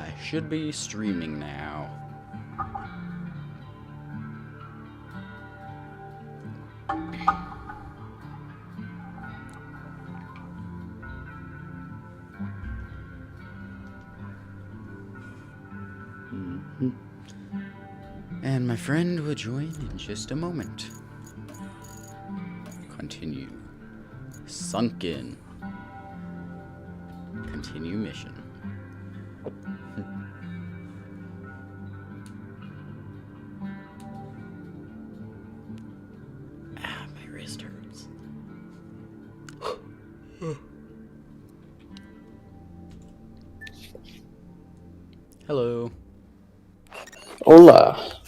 I should be streaming now. And my friend will join in just a moment. Continue. Sunken. Continue mission. My wrist hurts. Hello. Hola.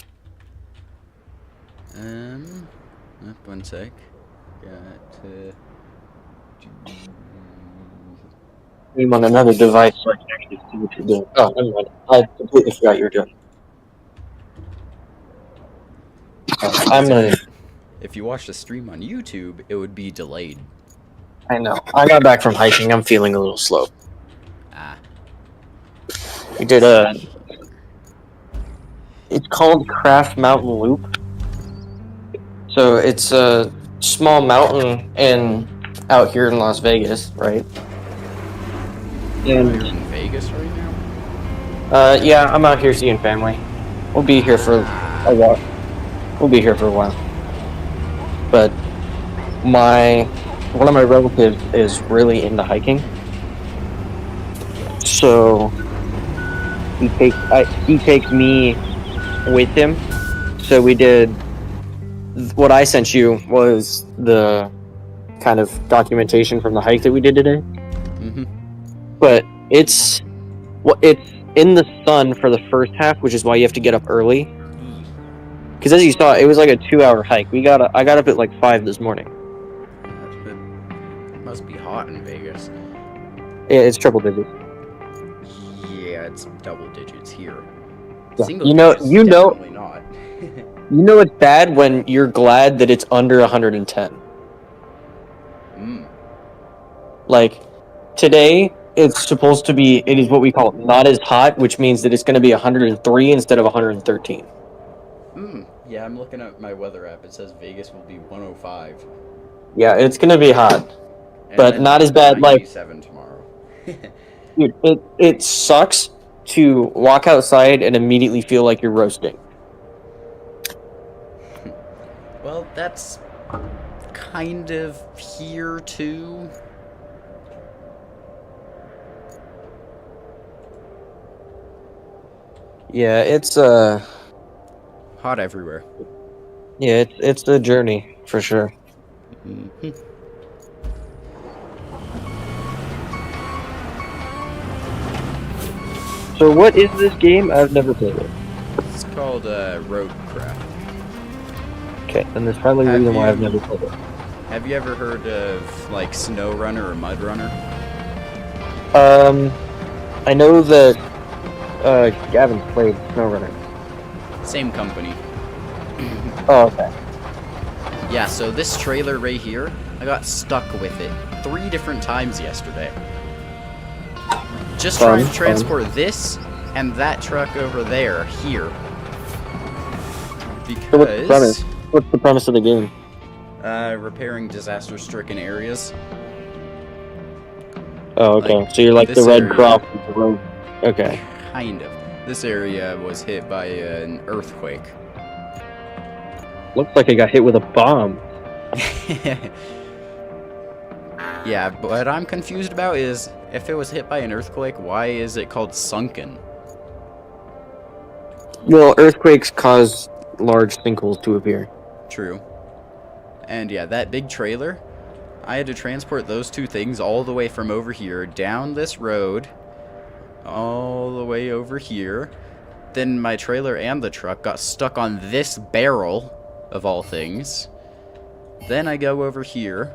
One sec. Got I'm on another device so I can actually see what you're doing. Oh, never mind. I completely forgot you were doing. If you watch the stream on YouTube, it would be delayed. I know. I got back from hiking. I'm feeling a little slow. Ah. We did It's called Craft Mountain Loop. So it's a small mountain out here in Las Vegas, right? You're in Vegas right now? Yeah, I'm out here seeing family. We'll be here for a while. But one of my relatives is really into hiking. So he takes me with him. So we did what I sent you was the kind of documentation from the hike that we did today. Mm-hmm. But it's in the sun for the first half, which is why you have to get up early. Because as you saw, it was like a 2-hour hike. I got up at like 5 this morning. It must be hot in Vegas. Yeah, it's triple digits. Yeah, it's double digits here. Yeah. Single digits, definitely not. You know it's bad when you're glad that it's under 110. Like, today, it's supposed to be, it is what we call not as hot, which means that it's going to be 103 instead of 113. Yeah, I'm looking at my weather app. It says Vegas will be 105. Yeah, it's going to be hot. And but not as bad like 97 tomorrow. Dude, it sucks to walk outside and immediately feel like you're roasting. Well, that's kind of here too. Yeah, it's hot everywhere. Yeah, it's the journey for sure. Mm-hmm. So what is this game? I've never played it. It's called RoadCraft. Okay, then there's probably a reason why I've never played it. Have you ever heard of like Snow Runner or Mud Runner? I know that Gavin's played Snow Runner. Same company. Oh, okay. Yeah, so this trailer right here, I got stuck with it 3 different times yesterday. Just trying to transport this and that truck over there, here. Because... What's the premise of the game? Repairing disaster-stricken areas. Oh, okay. Like, so you're like the Red Cross. Okay. Kind of. This area was hit by an earthquake. Looks like it got hit with a bomb. Yeah, but what I'm confused about is, if it was hit by an earthquake, why is it called sunken? Well, earthquakes cause large sinkholes to appear. True. And yeah, that big trailer, I had to transport those 2 things all the way from over here, down this road, all the way over here. Then my trailer and the truck got stuck on this barrel, of all things. Then I go over here.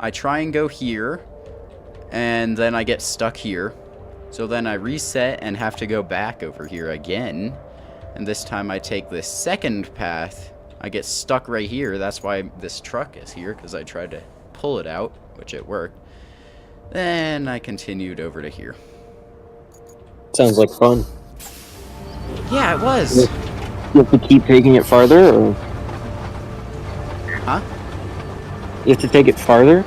I try and go here, and then I get stuck here. So then I reset and have to go back over here again. And this time I take this second path. I get stuck right here. That's why this truck is here, because I tried to pull it out, which it worked. Then I continued over to here. sounds like fun. Yeah, it was. You have to keep taking it farther, or Huh? you have to take it farther?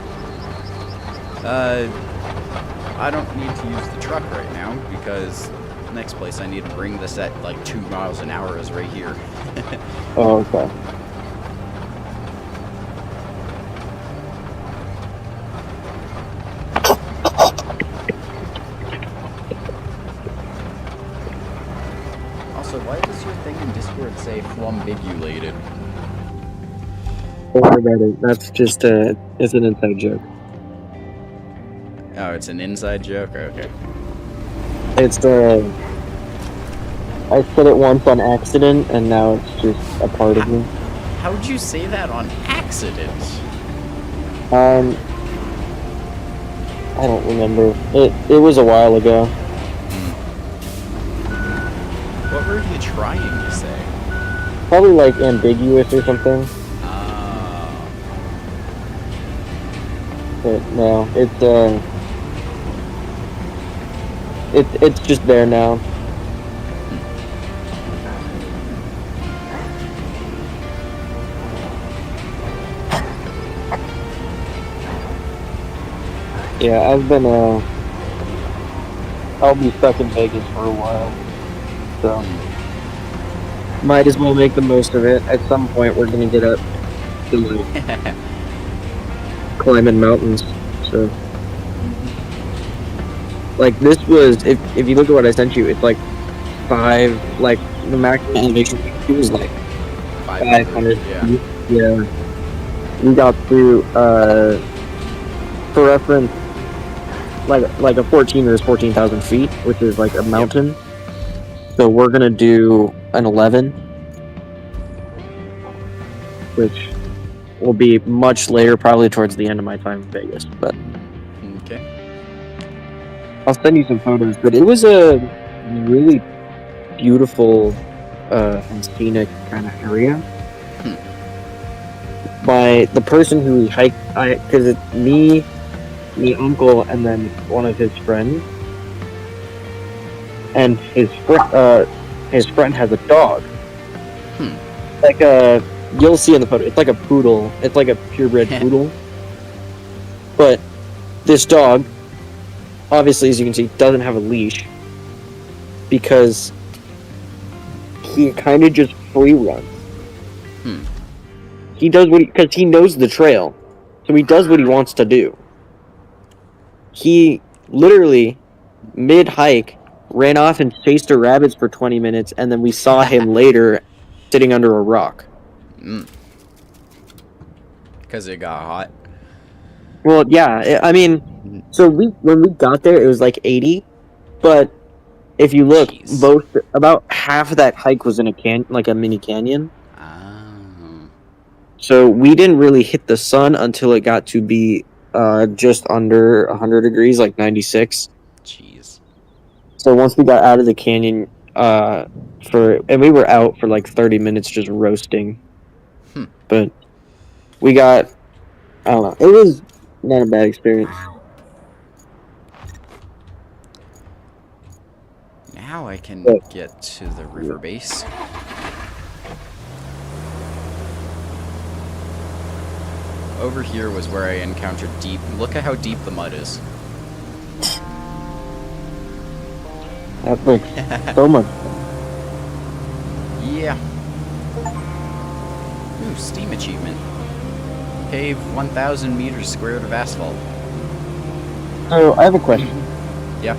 I don't need to use the truck right now because the next place I need to bring this at like 2 miles an hour is right here. Oh, okay. Also, why does your thing in Discord say flumbigulated? Don't worry about it. That's just it's an inside joke. Oh, it's an inside joke? Okay. It's I said it once on accident, and now it's just a part of me. How would you say that on accident? I don't remember. It was a while ago. What were you trying to say? Probably like ambiguous or something. Oh. But no, it's just there now. Yeah, I'll be stuck in Vegas for a while, so might as well make the most of it. At some point, we're gonna get up to like climbing mountains. So, like this was, if you look at what I sent you, it's like like the maximum elevation it was like 500 yeah. feet. Yeah, we got through. For reference, like a 14 is 14,000 feet, which is like a mountain. Yep. So we're gonna do an 11, which will be much later, probably towards the end of my time in Vegas. But okay, I'll send you some photos. But it was a really beautiful and scenic kind of area. By the person who hiked, because it's me, uncle, and then one of his friends, and his friend has a dog. Like you'll see in the photo, it's like a poodle. It's like a purebred poodle. But this dog, obviously, as you can see, doesn't have a leash because he kind of just free runs. He does because he knows the trail, so he does what he wants to do. He literally, mid-hike, ran off and chased the rabbits for 20 minutes, and then we saw him later sitting under a rock. Because it got hot? Well, yeah, I mean, so when we got there, it was like 80, but if you look, about half of that hike was in a mini canyon. Oh. So we didn't really hit the sun until it got to be just under 100 degrees, like 96. Jeez. So once we got out of the canyon, and we were out for like 30 minutes just roasting. But we got, I don't know, it was not a bad experience. Now I can get to the river base. Over here was where I encountered deep. Look at how deep the mud is. That looks so much. Yeah. Ooh, Steam achievement. Pave 1,000 meters squared of asphalt. So, I have a question. Yeah.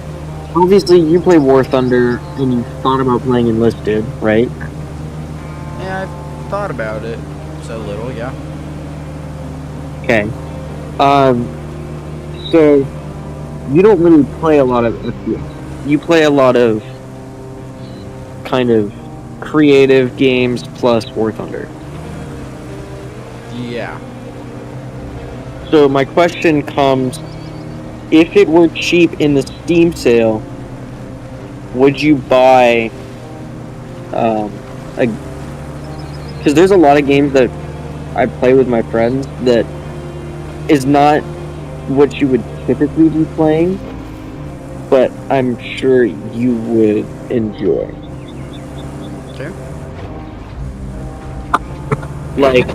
Obviously, you play War Thunder, and you thought about playing Enlisted, right? Yeah, I've thought about it. So little, yeah. Okay. So, you don't really play a lot of FPS. You play a lot of kind of creative games plus War Thunder. Yeah. So my question comes, if it were cheap in the Steam sale, would you buy, because there's a lot of games that I play with my friends that is not what you would typically be playing, but I'm sure you would enjoy. Okay. Like,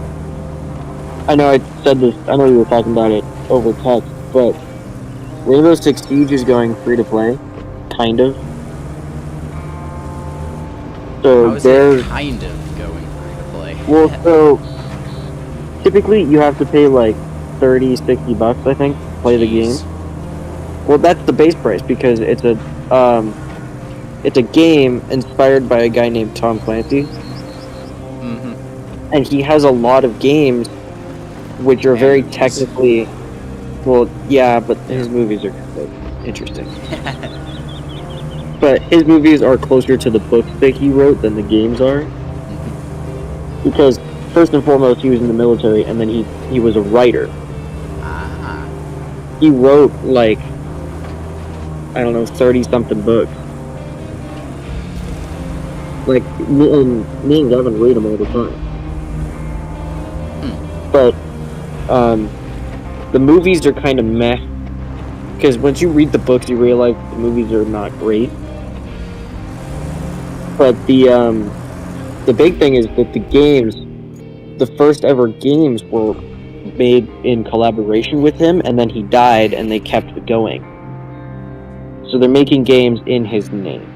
I know I said this, I know we were talking about it over text, but Rainbow Six Siege is going free to play, kind of. So How is it there's, kind of going free to play? well, so typically you have to pay like 30, 60 bucks, I think, to play the game. Jeez. Well, that's the base price because it's a game inspired by a guy named Tom Clancy, Mm-hmm. and he has a lot of games which are And very movies. technically, well, yeah, but his movies are kind of interesting. But his movies are closer to the books that he wrote than the games are, because first and foremost he was in the military, and then he was a writer. Uh-huh. He wrote like, I don't know, 30-something books. Like, me and Gavin read them all the time. But the movies are kind of meh, because once you read the books, you realize the movies are not great. But the big thing is that the games, the first ever games, were made in collaboration with him, and then he died, and they kept it going. So they're making games in his name.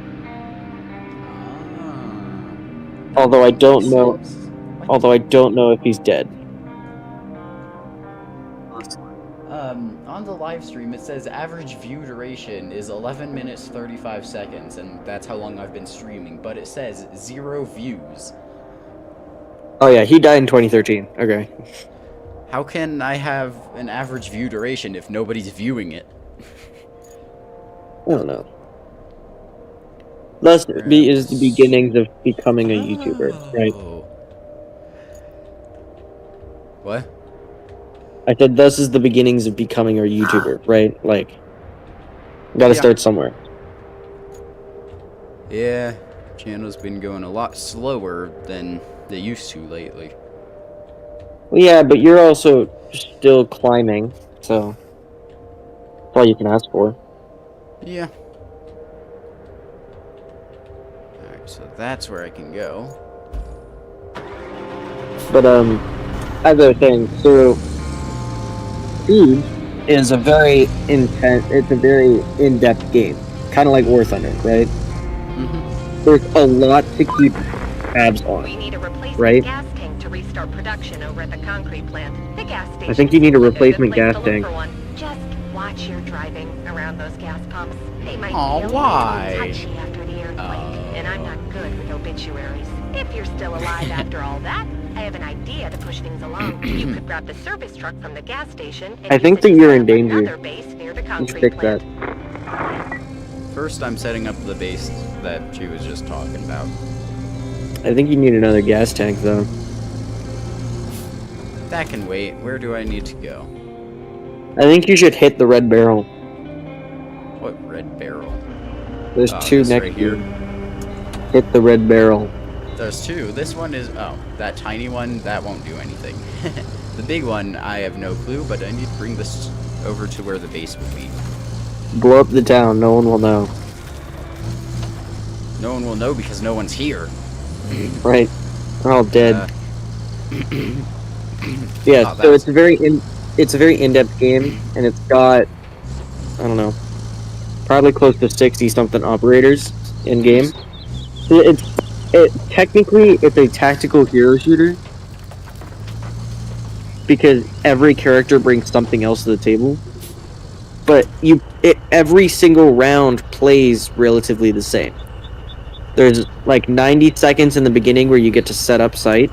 Although I don't know if he's dead. On the live stream, it says average view duration is 11 minutes 35 seconds, and that's how long I've been streaming. But it says 0 views. Oh yeah, he died in 2013. Okay. How can I have an average view duration if nobody's viewing it? I don't know. Thus is the beginnings of becoming a YouTuber, right? What? I said thus is the beginnings of becoming a YouTuber, right? Like, gotta start somewhere. Yeah, channel's been going a lot slower than they used to lately. Well, yeah, but you're also still climbing, so that's all you can ask for. Yeah. Alright, so that's where I can go. But as I was saying, so Siege is a very intense, it's a very in-depth game, kind of like War Thunder, right? There's a lot to keep tabs on. We need a replacement right? gas tank to restart production over at the concrete plant. The gas station. I think you need a replacement gas tank. Just watch your driving around those gas pumps. They might Aw, be a why? little touchy after the earthquake, and I'm not good with obituaries. If you're still alive after all that, I have an idea to push things along. You could grab the service truck from the gas station. And I think use it that to you're set in up danger. another base near the You should concrete fix plant. that. First, I'm setting up the base that she was just talking about. I think you need another gas tank, though. That can wait. Where do I need to go? I think you should hit the red barrel. What red barrel? There's Oh, two this next right to you. here. Hit the red barrel. There's two. This one is... Oh, that tiny one, that won't do anything. The big one, I have no clue, but I need to bring this over to where the base will be. Blow up the town. No one will know. No one will know because no one's here. Right? They're all dead. Yeah. Oh, So it's a very in-depth game, and it's got, I don't know, probably close to 60-something operators in game. Technically it's a tactical hero shooter because every character brings something else to the table. But every single round plays relatively the same. There's like 90 seconds in the beginning where you get to set up site.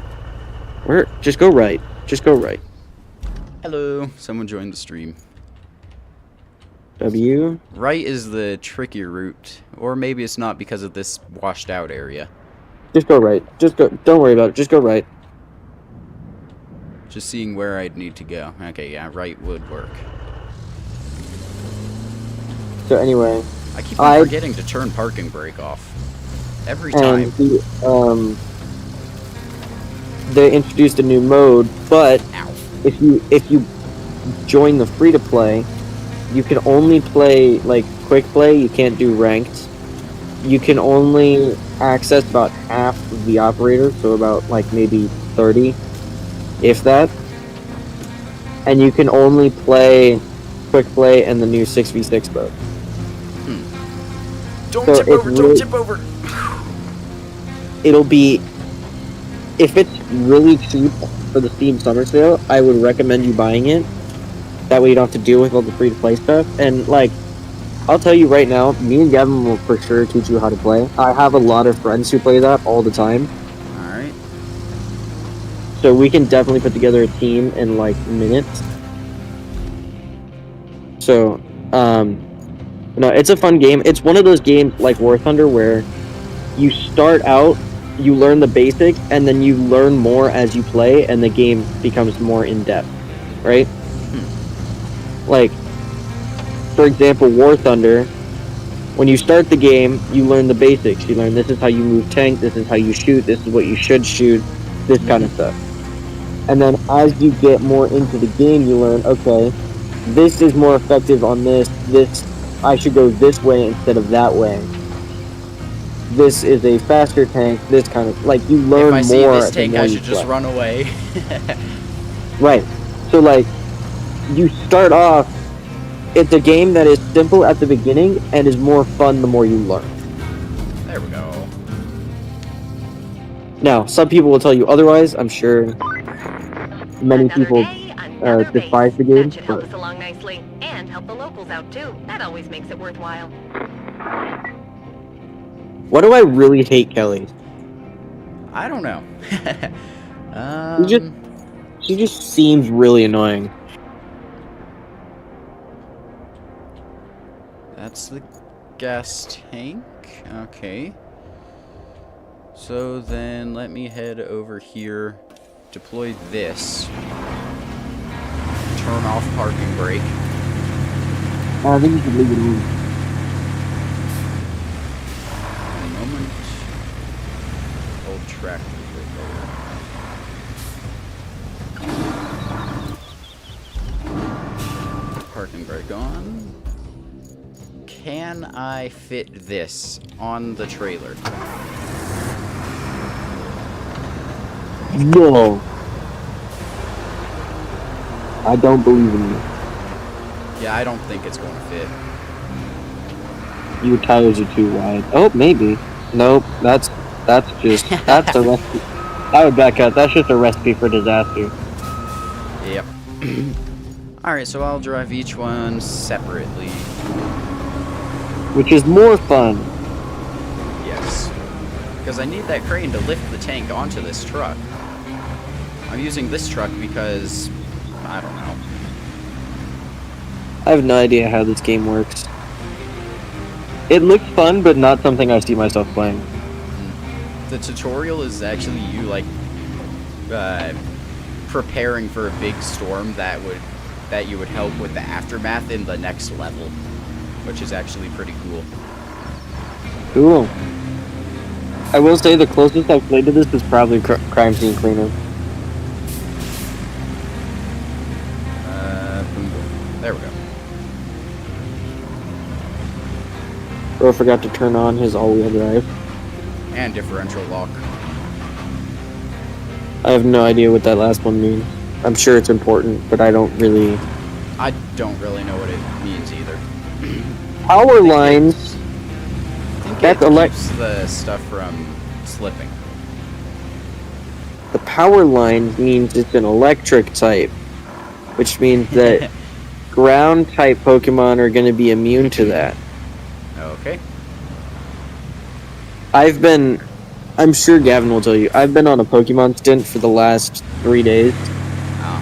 Or just go right. Just go right. Hello. Someone joined the stream. W. Right is the trickier route. Or maybe it's not because of this washed out area. Just go right. Just go. Don't worry about it. Just go right. Just seeing where I'd need to go. Okay, yeah, right would work. So anyway, I keep on forgetting to turn parking brake off. Every time. And they introduced a new mode, but Ow. if you join the free to play, you can only play like quick play. You can't do ranked. You can only access about half of the operators, so about like maybe 30, if that. And you can only play quick play and the new 6v6 mode. Don't So tip over, don't tip over. It'll be, if it's really cheap for the Steam Summer Sale, I would recommend you buying it. That way you don't have to deal with all the free-to-play stuff. And like, I'll tell you right now, me and Gavin will for sure teach you how to play. I have a lot of friends who play that all the time. Alright. So we can definitely put together a team in like minutes. So, no, it's a fun game. It's one of those games like War Thunder where you start out, you learn the basics, and then you learn more as you play, and the game becomes more in-depth, right? Like, for example, War Thunder, when you start the game, you learn the basics. You learn this is how you move tank, this is how you shoot, this is what you should shoot, this kind of stuff. And then as you get more into the game, you learn, okay, this is more effective on this, I should go this way instead of that way. This is a faster tank, this kind of, like, you learn more. If I see this tank, I you should just run away. Right. So, like, you start off, it's a game that is simple at the beginning and is more fun the more you learn. There we go. Now, some people will tell you otherwise, I'm sure many people despise the game. That should help us along nicely, and help the locals out too. That always makes it worthwhile. Why do I really hate Kelly? I don't know. She just seems really annoying. That's the gas tank. Okay. So then let me head over here, deploy this, turn off parking brake. I think you should leave it alone. One moment. Old tractor brake. Parking brake on. Can I fit this on the trailer? No. I don't believe in you. Yeah, I don't think it's going to fit. Your tires are too wide. Oh, maybe. Nope. That's a recipe. I would back out. That's just a recipe for disaster. Yep. Alright, so I'll drive each one separately. Which is more fun. Yes. Because I need that crane to lift the tank onto this truck. I'm using this truck because, I don't know. I have no idea how this game works. It looks fun, but not something I see myself playing. The tutorial is actually you, like, preparing for a big storm that you would help with the aftermath in the next level, which is actually pretty cool. Cool. I will say the closest I've played to this is probably Crime Scene Cleaner. Boom, boom. There we go. Bro forgot to turn on his all-wheel drive. And differential lock. I have no idea what that last one means. I'm sure it's important, but I don't really... I don't really know what it means either. Power lines... I think That's it keeps the stuff from slipping. The power line means it's an electric type, which means that ground type Pokemon are going to be immune to that. Okay. I'm sure Gavin will tell you, I've been on a Pokemon stint for the last 3 days. Oh.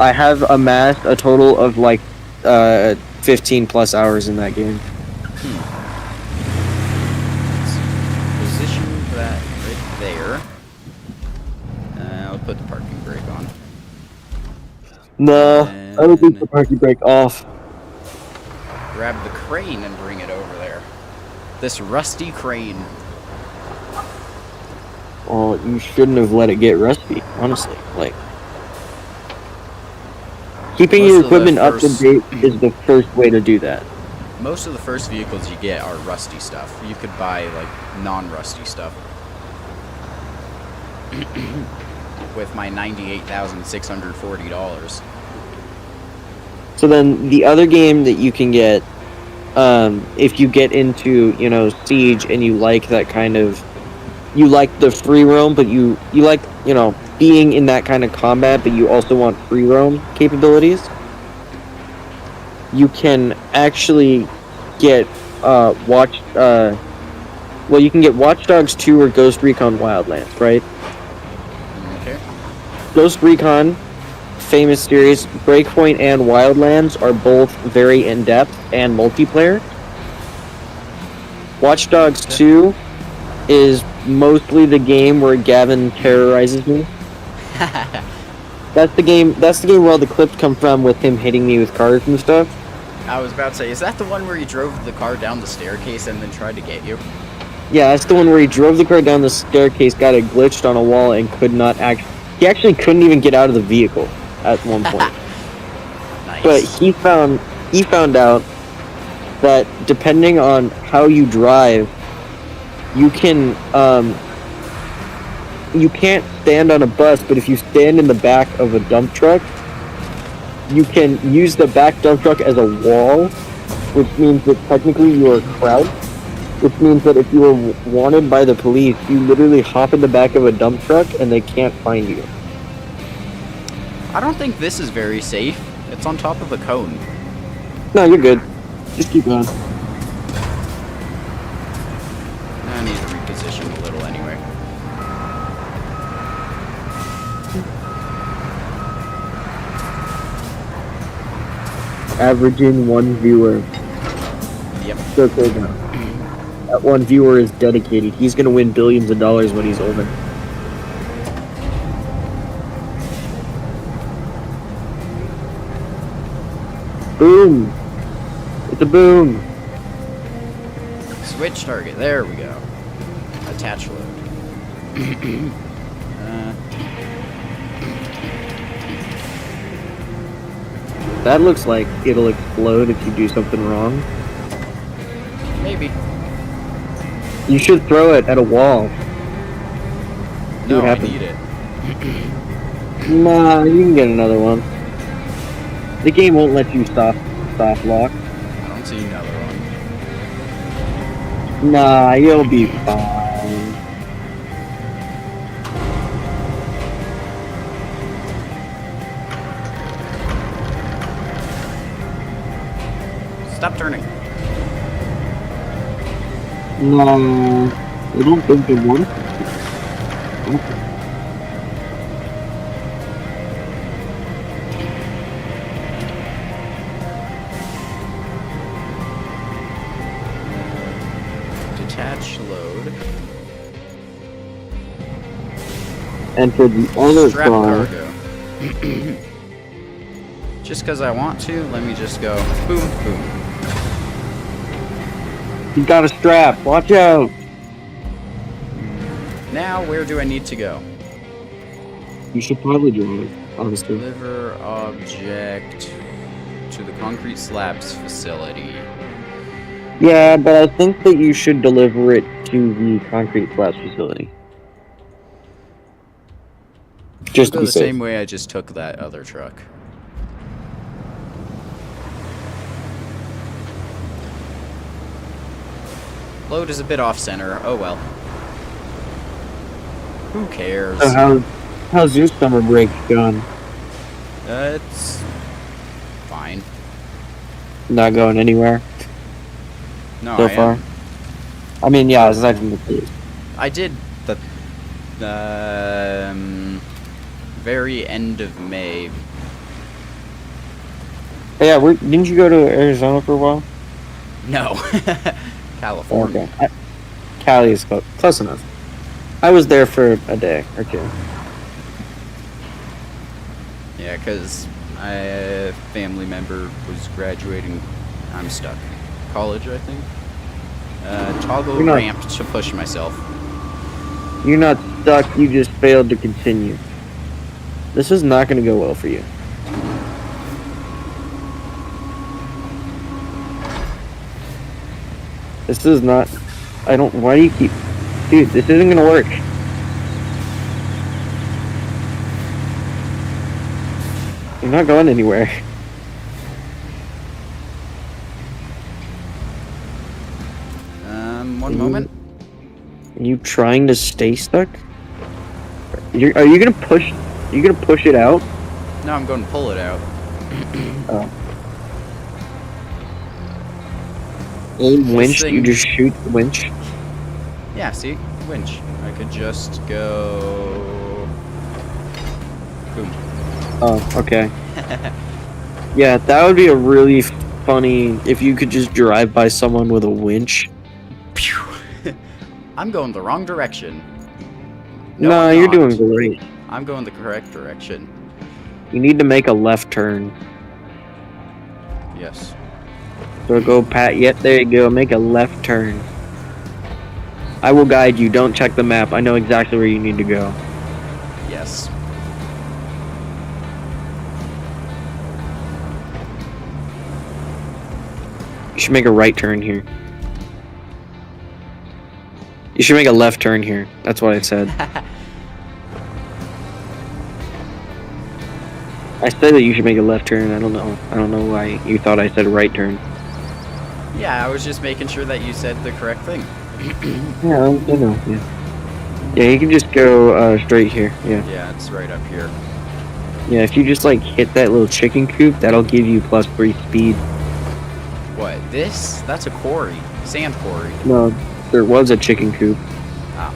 I have amassed a total of like 15 plus hours in that game. Position that right there. I'll put the parking brake on. No, I would leave the parking brake off. Grab the crane and bring it over there. This rusty crane. Well, you shouldn't have let it get rusty, honestly. Like, keeping your equipment up to date is the first way to do that. most of the first vehicles you get are rusty stuff. You could buy, like, non-rusty stuff. With my $98,640. So then the other game that you can get, if you get into, you know, Siege and you like that kind of, you like the free roam, but you like, you know, being in that kind of combat, but you also want free roam capabilities, you can actually get, well, you can get Watch Dogs 2 or Ghost Recon Wildlands, right? Okay. Ghost Recon, famous series, Breakpoint and Wildlands are both very in-depth and multiplayer. Watch Dogs 2 is mostly the game where Gavin terrorizes me. That's the game where all the clips come from, with him hitting me with cars and stuff. I was about to say, is that the one where you drove the car down the staircase and then tried to get you? Yeah, that's the one where he drove the car down the staircase, got it glitched on a wall, and could not he actually couldn't even get out of the vehicle at one point. Nice. But he found out that depending on how you drive, you can you can't stand on a bus, but if you stand in the back of a dump truck, you can use the back dump truck as a wall, which means that technically you are crouched, which means that if you are wanted by the police, you literally hop in the back of a dump truck and they can't find you. I don't think this is very safe. It's on top of a cone. No, you're good. Just keep going. I need to reposition a little anyway. Averaging one viewer. Yep. It's okay now. That one viewer is dedicated. He's gonna win billions of dollars when he's older. Boom! It's a boom! Switch target. There we go. Attach load. That looks like it'll explode if you do something wrong. Maybe. You should throw it at a wall. See No, what I happens. need it. Nah, you can get another one. The game won't let you soft lock. I don't see another one. Nah, you'll be fine. Stop turning. No, I don't think it would. Detach load. Enter the other Strap car. cargo. Just because I want to, let me just go boom, boom. He's got a strap. Watch out. Now, where do I need to go? You should probably do it, honestly. Deliver object to the concrete slabs facility. Yeah, but I think that you should deliver it to the concrete slabs facility. Just Go to be the safe. same way I just took that other truck. Load is a bit off center. Oh well. Who cares? So how's your summer break going? It's fine. Not going anywhere No, so I far. am. I mean, yeah, aside from the police. I did the very end of May. Yeah, didn't you go to Arizona for a while? No, California. Okay. Cali is close enough. I was there for a day or two. Yeah, because a family member was graduating. I'm stuck. College, I think. Toggle You're not- ramp to push myself. You're not stuck, you just failed to continue. This is not going to go well for you. This is not... I don't... Why do you keep... Dude, this isn't gonna work. I'm not going anywhere. One moment. Are you trying to stay stuck? Are you gonna push... Are you gonna push it out? No, I'm going to pull it out. Oh. Aim winch, thing- you just shoot the winch. Yeah, see? Winch. I could just go... Boom. Oh, okay. Yeah, that would be a really funny if you could just drive by someone with a winch. Pew. I'm going the wrong direction. No, I'm you're not. doing great. I'm going the correct direction. You need to make a left turn. Yes. So go, Pat. Yep, there you go. Make a left turn. I will guide you. Don't check the map. I know exactly where you need to go. Yes. You should make a right turn here. You should make a left turn here. That's what I said. I said that you should make a left turn. I don't know. I don't know why you thought I said right turn. Yeah, I was just making sure that you said the correct thing. Yeah, I know. Yeah. Yeah, you can just go straight here. Yeah. Yeah, it's right up here. Yeah, if you just like hit that little chicken coop, that'll give you +3 speed. What? This? That's a quarry. Sand quarry. No, there was a chicken coop. Ah.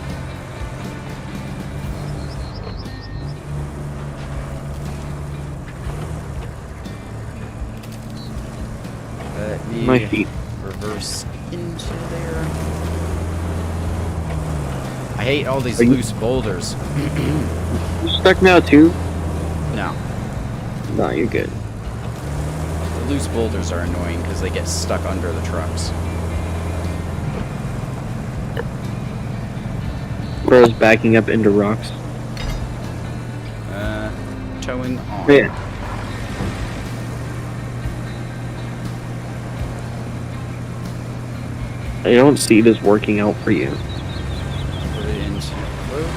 Let me My feet. reverse into there. I hate all these Are you- loose boulders. You stuck now too? No. No, you're good. The loose boulders are annoying because they get stuck under the trucks. Where I was backing up into rocks. Towing on. Yeah. I don't see this working out for you. Put it into load.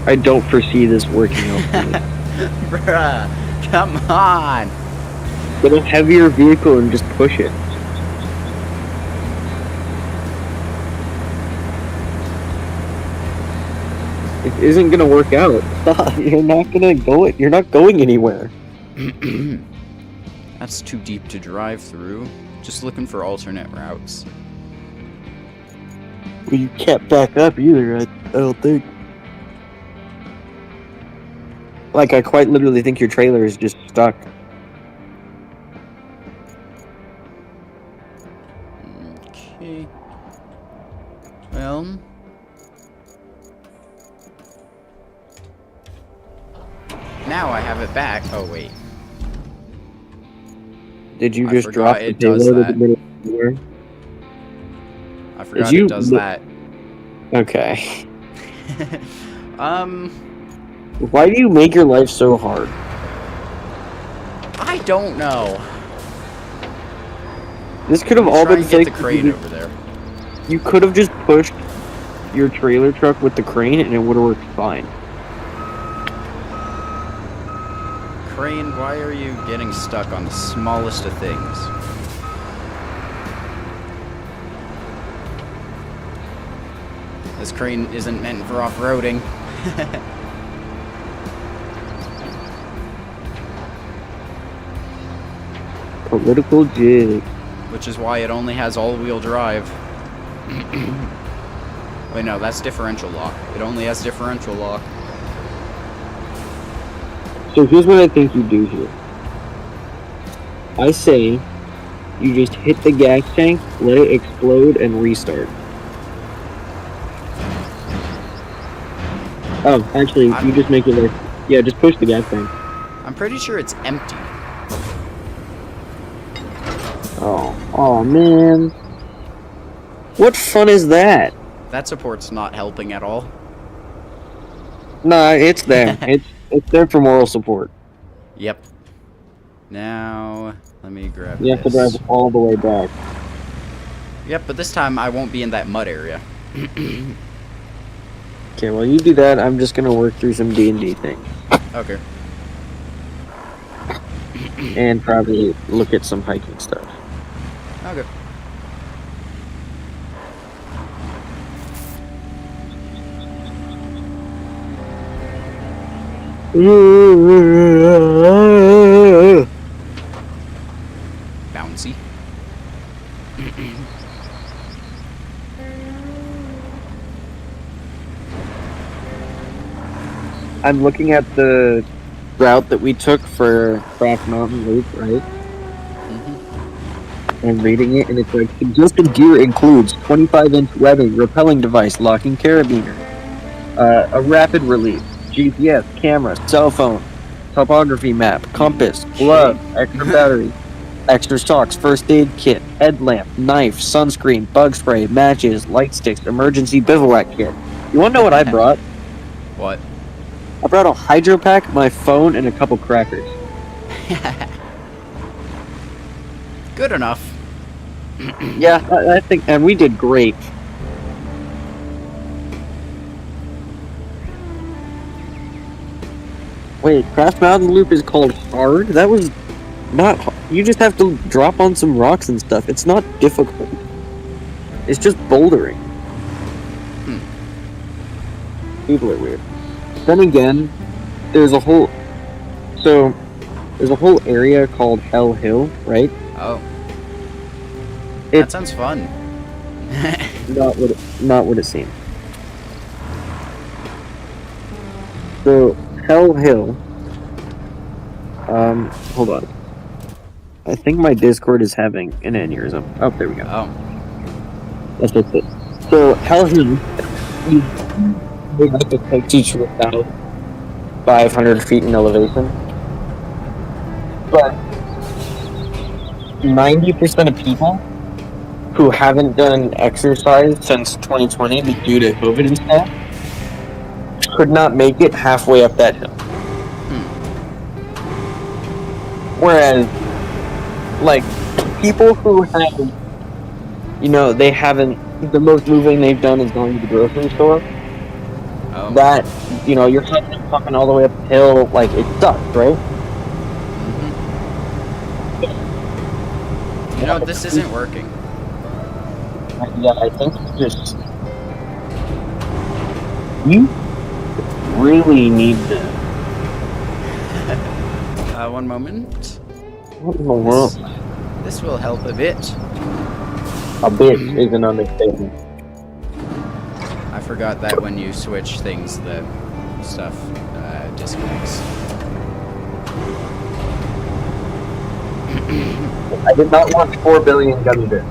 I don't foresee this working out for you. Bruh, come on. Get a heavier vehicle and just push it. It isn't gonna work out. Stop. You're not gonna go it. You're not going anywhere. That's too deep to drive through. Just looking for alternate routes. Well, you can't back up either. I don't think. Like, I quite literally think your trailer is just stuck. Okay. Well. Now I have it back. Oh, wait. Did you I just forgot drop the it does payload in that. the middle of nowhere? I forgot you it does look- that. Okay. Um, Why do you make your life so hard? I don't know. This could have all Try been and get the fixed. crane over there. You could have just pushed your trailer truck with the crane and it would have worked fine. Crane, why are you getting stuck on the smallest of things? This crane isn't meant for off-roading. Political jig. Which is why it only has all-wheel drive. Wait, no, that's differential lock. It only has differential lock. So here's what I think you do here. I say you just hit the gas tank, let it explode, and restart. Oh, actually, you just make it like... Yeah, just push the gas tank. I'm pretty sure it's empty. Oh man. What fun is that? That support's not helping at all. Nah, it's there. It's there for moral support. Yep. Now, let me grab You have to this. drive all the way back. Yep, but this time I won't be in that mud area. Okay, while you do that, I'm just gonna work through some D&D things. Okay. And probably look at some hiking stuff. Okay. Bouncy. I'm looking at the route that we took for Craft Mountain Loop, right? And reading it, and it's like, suggested gear includes 25-inch webbing, rappelling device, locking carabiner, a rapid release, GPS, camera, cell phone, topography map, compass, glove, extra battery, extra socks, first aid kit, headlamp, knife, sunscreen, bug spray, matches, light sticks, emergency bivouac kit. You wanna know what I brought? What? I brought a hydro pack, my phone, and a couple crackers. Good enough. Yeah, I think, and we did great. Wait, Craft Mountain Loop is called hard? That was not. You just have to drop on some rocks and stuff. It's not difficult. It's just bouldering. People are weird. Then again, there's a whole. So, there's a whole area called Hell Hill, right? Oh. It- That sounds fun. Not what it seemed. So Hell Hill. Hold on. I think my Discord is having an aneurysm. Oh, there we go. Oh. That's just it. So Hell Hill, it takes you to about 500 feet in elevation, but 90% of people who haven't done exercise since 2020 due to COVID and stuff could not make it halfway up that hill. Whereas, like, people who have, they haven't, the most moving they've done is going to the grocery store. Oh. That, you're fucking all the way up the hill, like, it sucks, right? You know, this isn't working. Yeah, I think you really need to. One moment. What in the world? This will help a bit. A bit is an understatement. I forgot that when you switch things, the stuff disconnects. I did not want 4 billion gummy bears.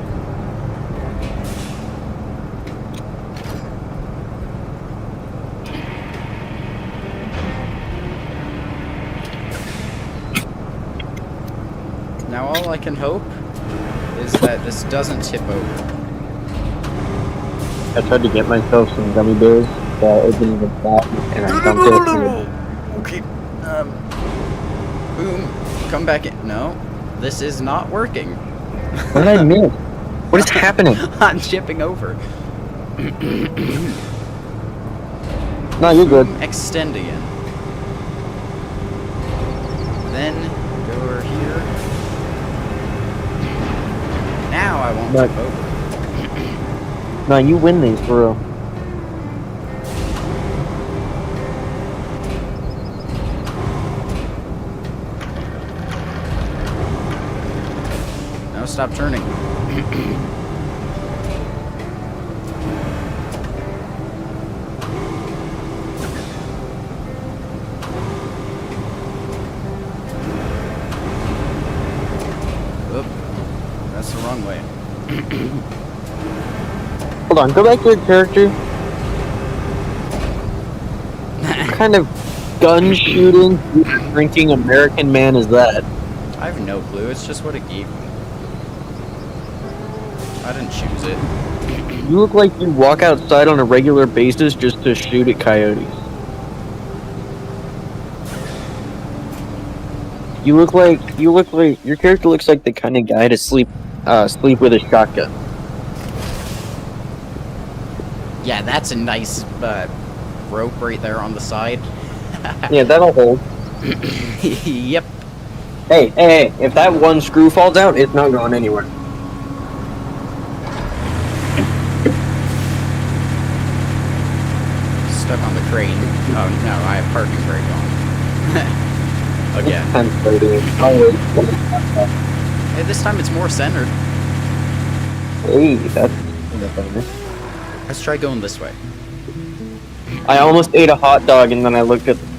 Now all I can hope is that this doesn't tip over. I tried to get myself some gummy bears that isn't even fat, and I dumped it. Okay. Boom. Come back in. No. This is not working. What did I miss? What is happening? I'm chipping over. No, you're good. Extend again. Then go over here. Now I won't tip over. No, you win these for real. No, stop turning. Oop, that's the wrong way. Hold on, go back to your character. What kind of gun shooting, drinking American man is that? I have no clue. It's just what it gave me. I didn't choose it. You look like you walk outside on a regular basis just to shoot at coyotes. You look like your character looks like the kind of guy to sleep with a shotgun. Yeah, that's a nice rope right there on the side. Yeah, that'll hold. Yep. Hey, if that one screw falls out, it's not going anywhere. Stuck on the crane. Oh no, I have parking brake on. Again. Hey, this time it's more centered. Hey, that's... Let's try going this way. I almost ate a hot dog and then I looked at the time.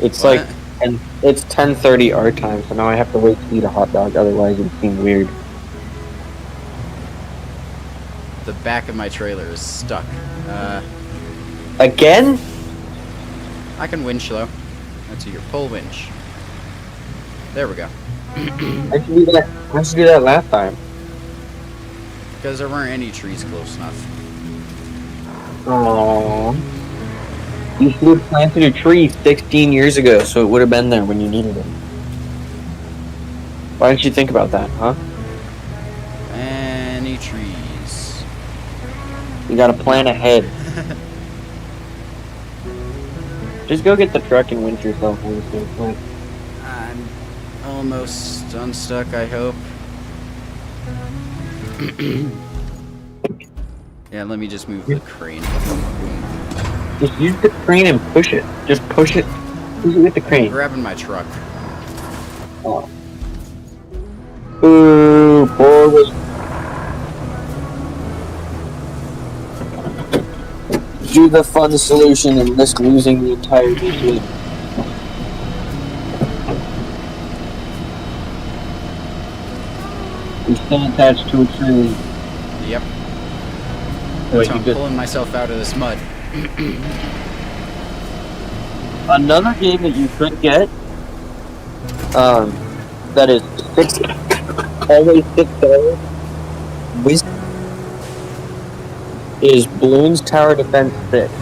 It's What? like, and it's 10:30 our time, so now I have to wait to eat a hot dog, otherwise it'd seem weird. The back of my trailer is stuck. Again? I can winch though. That's your pull winch. There we go. How'd you do that? How'd you do that last time? Because there weren't any trees close enough. Aww. You should have planted a tree 16 years ago, so it would have been there when you needed it. Why didn't you think about that, huh? Any trees. You gotta plan ahead. Just go get the truck and winch yourself on this thing. I'm almost unstuck, I hope. Yeah, let me just move the crane. Just use the crane and push it. Just push it. Push it with the I'm crane. grabbing my truck. Oh. Ooh, poor was. Do the fun solution and risk losing the entire machine. You're still attached to a tree. Yep. Wait, So I'm pulling myself out of this mud. Another game that you could get, that is always $6, is Bloons Tower Defense 6.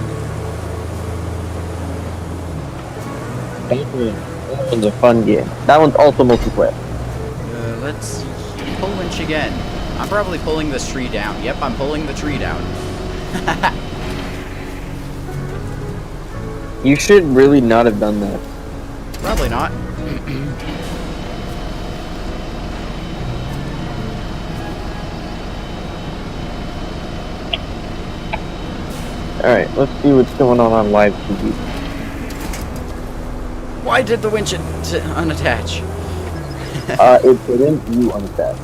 That one's a fun game. That one's also multiplayer. Let's see. Pull winch again. I'm probably pulling this tree down. Yep, I'm pulling the tree down. You should really not have done that. Probably not. Alright, let's see what's going on live TV. Why did the winch unattach? It didn't, you unattached.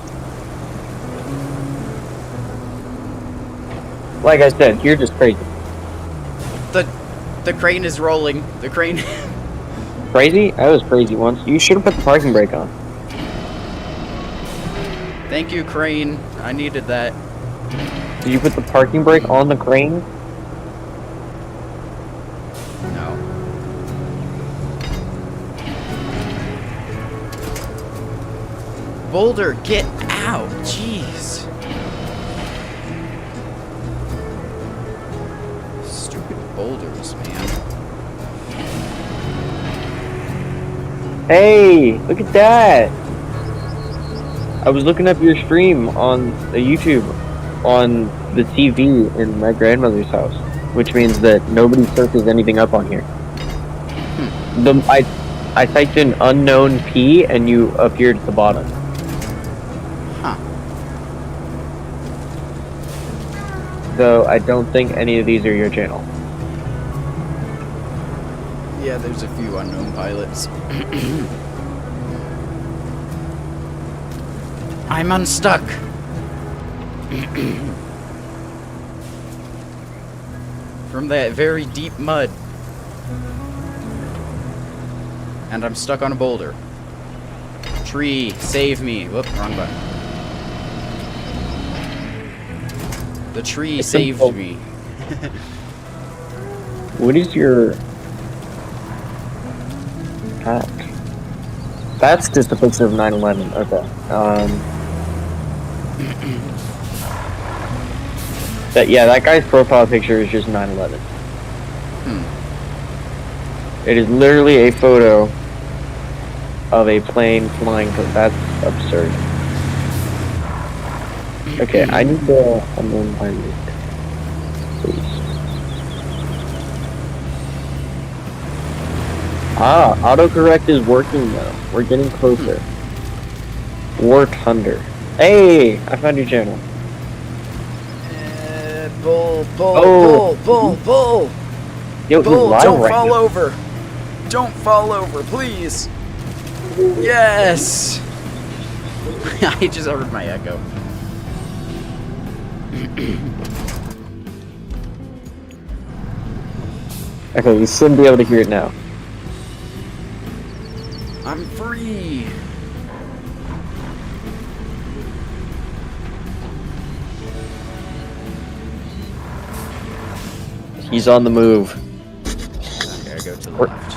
Like I said, you're just crazy. The crane is rolling. The crane. Crazy? I was crazy once. You should have put the parking brake on. Thank you, crane. I needed that. Did you put the parking brake on the crane? No. Boulder, get out! Jeez. Stupid boulders, man. Hey, look at that! I was looking up your stream on the YouTube on the TV in my grandmother's house, which means that nobody searches anything up on here. I typed in unknown P and you appeared at the bottom. Huh. So I don't think any of these are your channel. Yeah, there's a few unknown pilots. I'm unstuck. From that very deep mud. And I'm stuck on a boulder. Tree, save me. Whoop, wrong button. The tree saved me. What is your hack? That's just a picture of 9/11. Okay. That guy's profile picture is just 9/11. It is literally a photo of a plane flying. That's absurd. Okay, I need to amend my route, please. Ah, autocorrect is working now. We're getting closer. War Thunder. Hey, I found your channel. Bull, Oh. bull! Yo, he's Bull, live don't right fall now. over! Don't fall over, please! Yes! I just heard my echo. Okay, you shouldn't be able to hear it now. I'm free! He's on the move. Okay, I go to the left.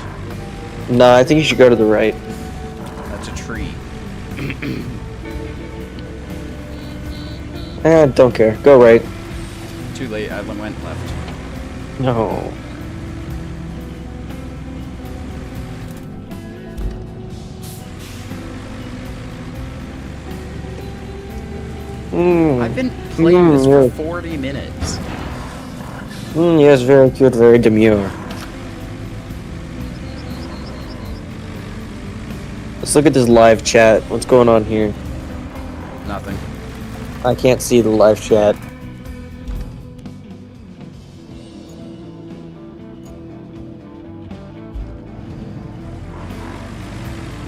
No, I think you should go to the right. That's a tree. Don't care. Go right. Too late, I went left. No. I've been playing this for yeah. 40 minutes. Yes, very cute, very demure. Let's look at this live chat. What's going on here? Nothing. I can't see the live chat.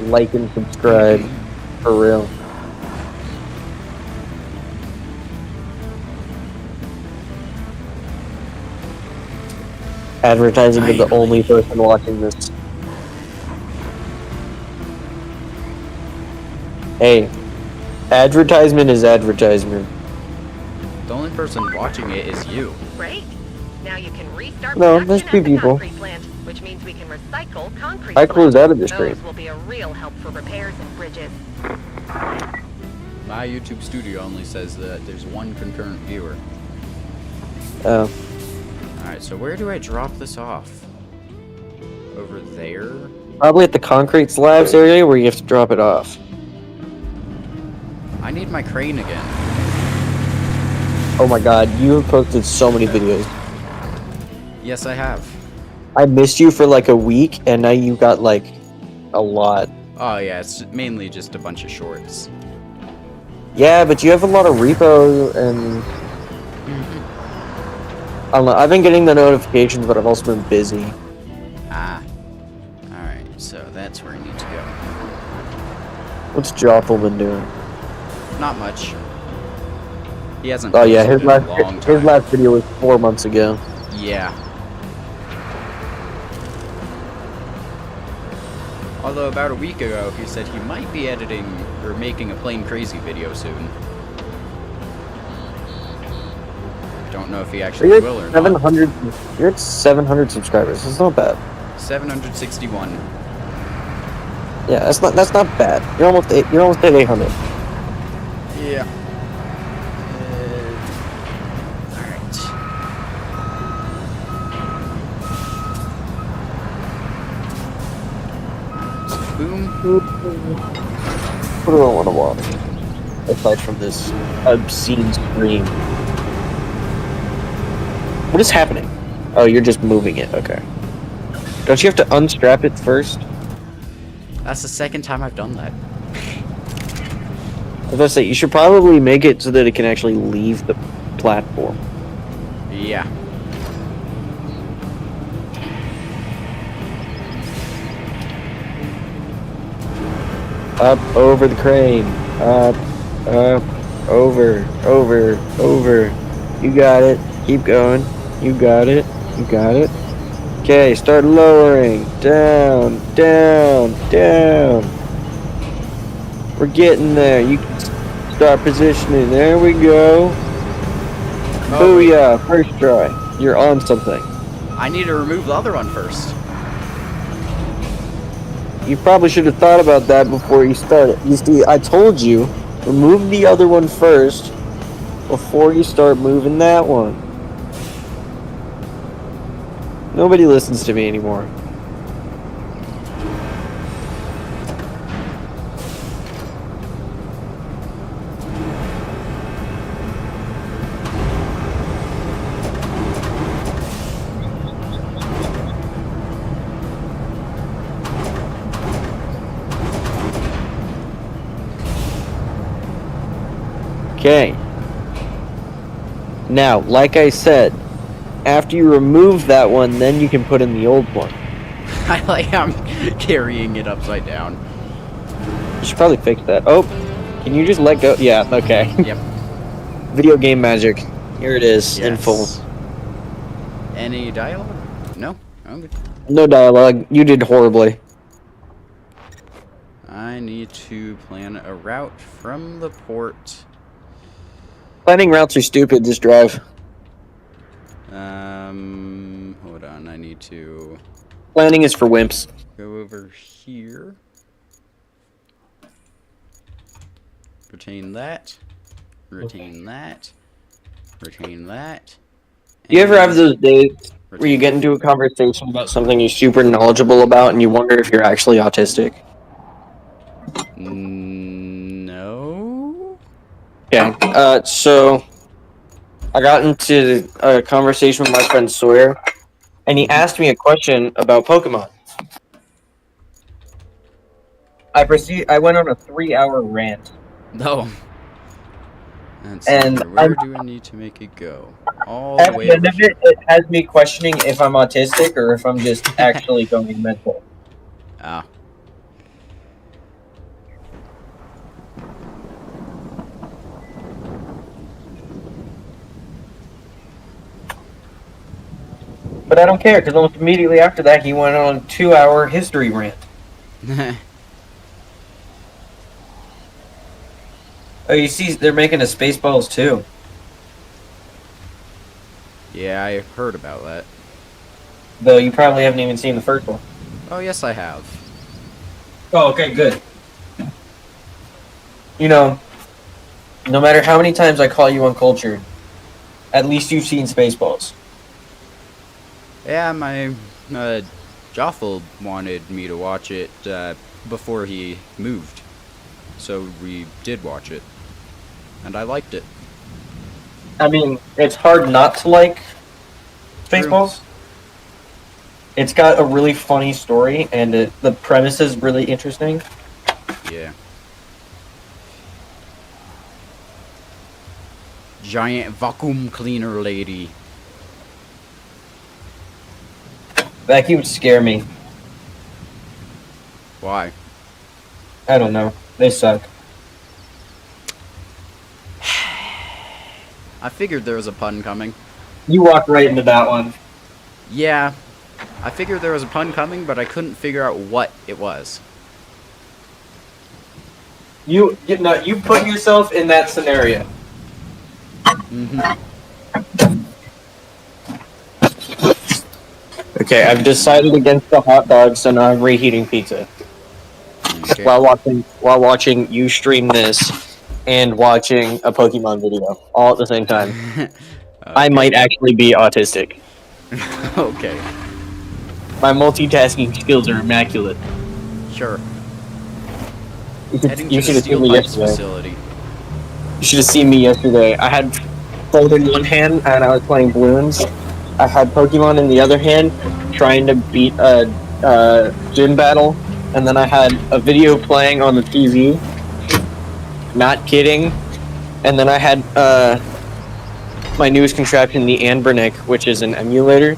Like and subscribe. For real. Advertising to the only person watching this. Hey, advertisement is advertisement. The only person watching it is you. Great. Now you can restart No, production there's at two the people. concrete plant, which means we can recycle concrete. I closed slabs. out of this Those stream. will be a real help for repairs and bridges. My YouTube studio only says that there's one concurrent viewer. Oh. Alright, so where do I drop this off? Over there? Probably at the concrete slabs area where you have to drop it off. I need my crane again. Oh my god, you have posted so many videos. Yes, I have. I missed you for like a week, and now you got like a lot. Oh yeah, it's mainly just a bunch of shorts. Yeah, but you have a lot of repo and... I don't know, I've been getting the notifications, but I've also been busy. Ah. Alright, so that's where I need to go. What's Jothel been doing? Not much. He hasn't Oh yeah, posted his in a long last time. video was 4 months ago. Yeah. Although about a week ago, he said he might be editing or making a Plain Crazy video soon. Don't know if he actually You're will or at not. 700. You're at 700 subscribers. It's not bad. 761. Yeah, that's not bad. You're almost at 800. Yeah. Alright. Boom. What do I want to watch? Aside from this obscene scream. What is happening? Oh, you're just moving it. Okay. Don't you have to unstrap it first? That's the second time I've done that. I was gonna say, you should probably make it so that it can actually leave the platform. Yeah. Up, over the crane. Up, over. You got it. Keep going. You got it. You got it. Okay, start lowering. Down. We're getting there. You can start positioning. There we go. Booyah. First try. You're on something. I need to remove the other one first. You probably should have thought about that before you started. You see, I told you, remove the other one first before you start moving that one. Nobody listens to me anymore. Okay. Now, like I said, after you remove that one, then you can put in the old one. I like how I'm carrying it upside down. You should probably fix that. Oh, can you just let go? Yeah, okay. Yep. Video game magic. Here it is, in full. Yes. Any dialogue? No? Okay. No dialogue. You did horribly. I need to plan a route from the port. Planning routes are stupid. Just drive. Hold on. I need to Planning is for wimps. go over here. Retain that. Retain that. Retain that. Do you ever have and those days where you retain get into a conversation about something you're super knowledgeable about and you wonder if you're actually autistic? No. Okay. So I got into a conversation with my friend Sawyer, and he asked me a question about Pokemon. I went on a 3-hour rant. No. Let's see And here. Where do I need to make it go? All At the way the end over of it, here. it has me questioning if I'm autistic or if I'm just actually going mental. Ah. But I don't care, because almost immediately after that, he went on a 2-hour history rant. Oh, you see, they're making a Spaceballs too. Yeah, I heard about that. Though you probably haven't even seen the first one. Oh, yes, I have. Oh, okay, good. You know, no matter how many times I call you uncultured, at least you've seen Spaceballs. Yeah, my Joffel wanted me to watch it before he moved. So we did watch it. And I liked it. I mean, it's hard not to like Spaceballs. It's got a really funny story, and the premise is really interesting. Yeah. Giant vacuum cleaner lady. Vacuums scare me. Why? I don't know. They suck. I figured there was a pun coming. You walked right into that one. Yeah. I figured there was a pun coming, but I couldn't figure out what it was. You put yourself in that scenario. Mm-hmm. Okay, I've decided against the hot dogs, so now I'm reheating pizza Okay. while watching you stream this and watching a Pokemon video all at the same time. I might actually be autistic. Okay. My multitasking skills are immaculate. Sure. You should have seen me yesterday. Facility. You should have seen me yesterday. I had phone in one hand and I was playing balloons. I had Pokemon in the other hand, trying to beat a gym battle, and then I had a video playing on the TV. Not kidding. And then I had my newest contraption, the Anbernic, which is an emulator.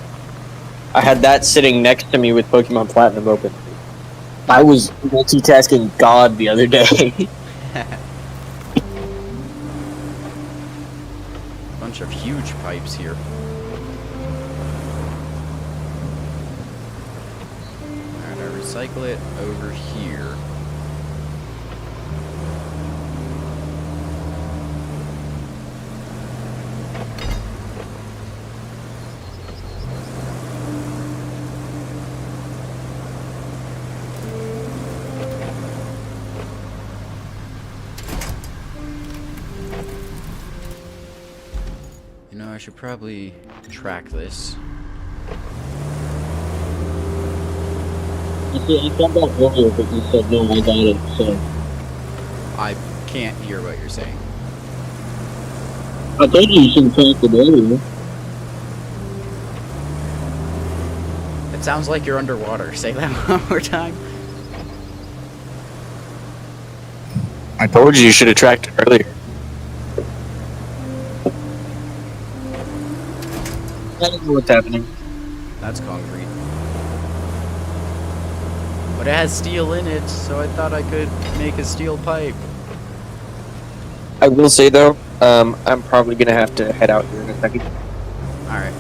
I had that sitting next to me with Pokemon Platinum open. I was multitasking God the other day. Bunch of huge pipes here. Alright, I recycle it over here. You know, I should probably track this. You see, I thought that earlier, but you said no, I got it, so. I can't hear what you're saying. I told you should track it earlier. It sounds like you're underwater. Say that one more time. I told you should have tracked it earlier. I don't know what's happening. That's concrete. But it has steel in it, so I thought I could make a steel pipe. I will say though, I'm probably gonna have to head out here in a second. Alright.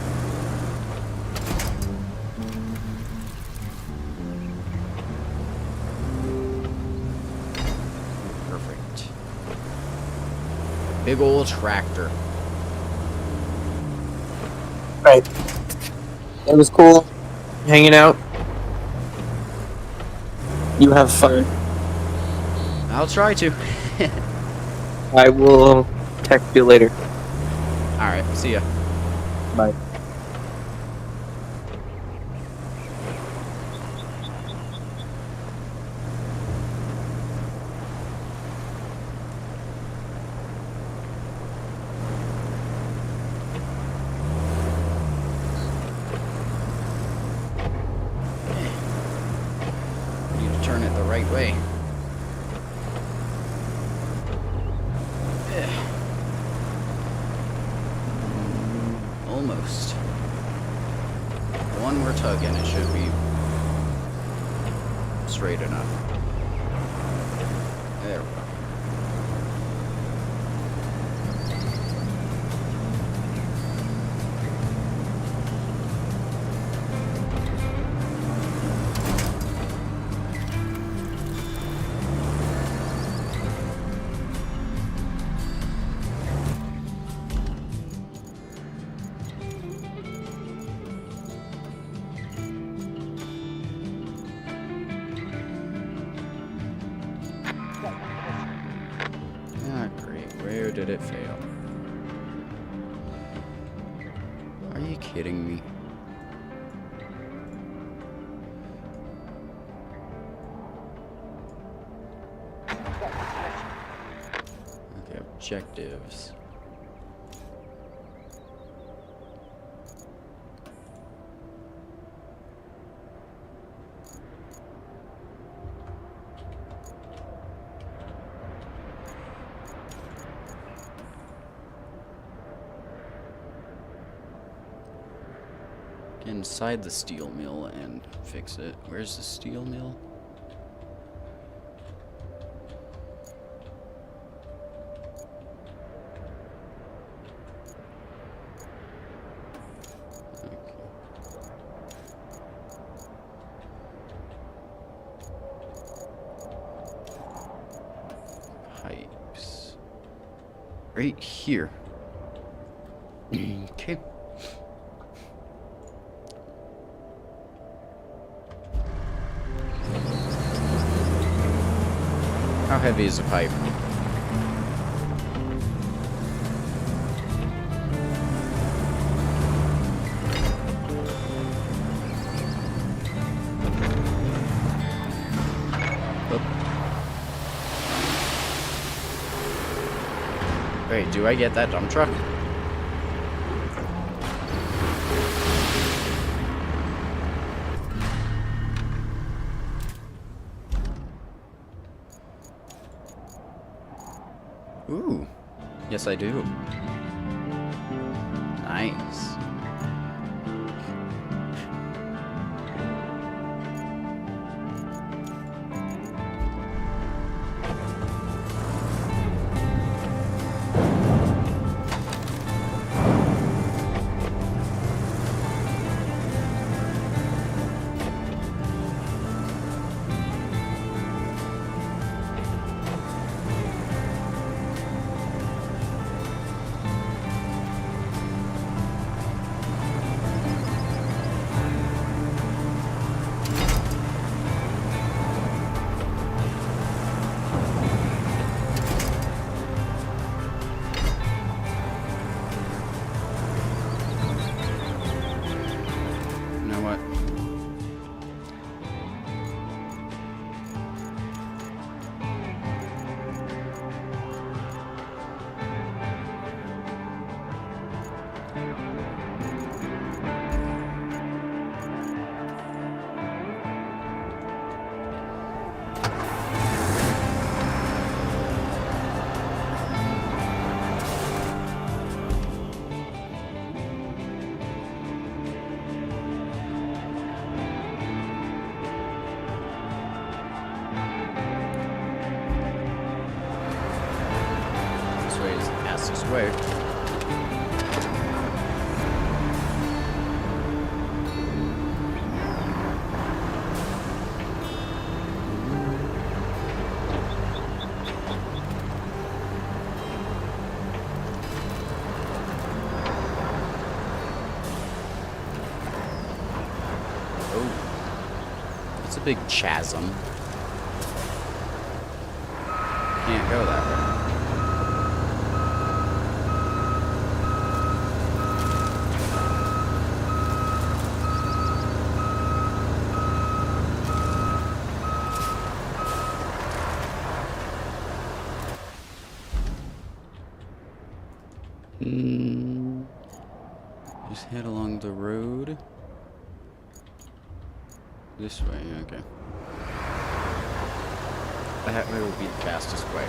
Perfect. Big old tractor. Right. It was cool hanging out. You have fun. I'll try to. I will text you later. Alright, see ya. Bye. Need to turn it the right way. Almost. One more tug and it should be straight enough. There we go. Ah, great. Where did it fail? Are you kidding me? Okay, objectives. Inside the steel mill and fix it. Where's the steel mill? Okay. Pipes. Right here. Okay. How heavy is the pipe? Wait, do I get that dump truck? Ooh. Yes, I do. Nice. fastest way. Oh, it's a big chasm. Can't go that way. Just head along the road. This way, okay. That way will be the fastest way.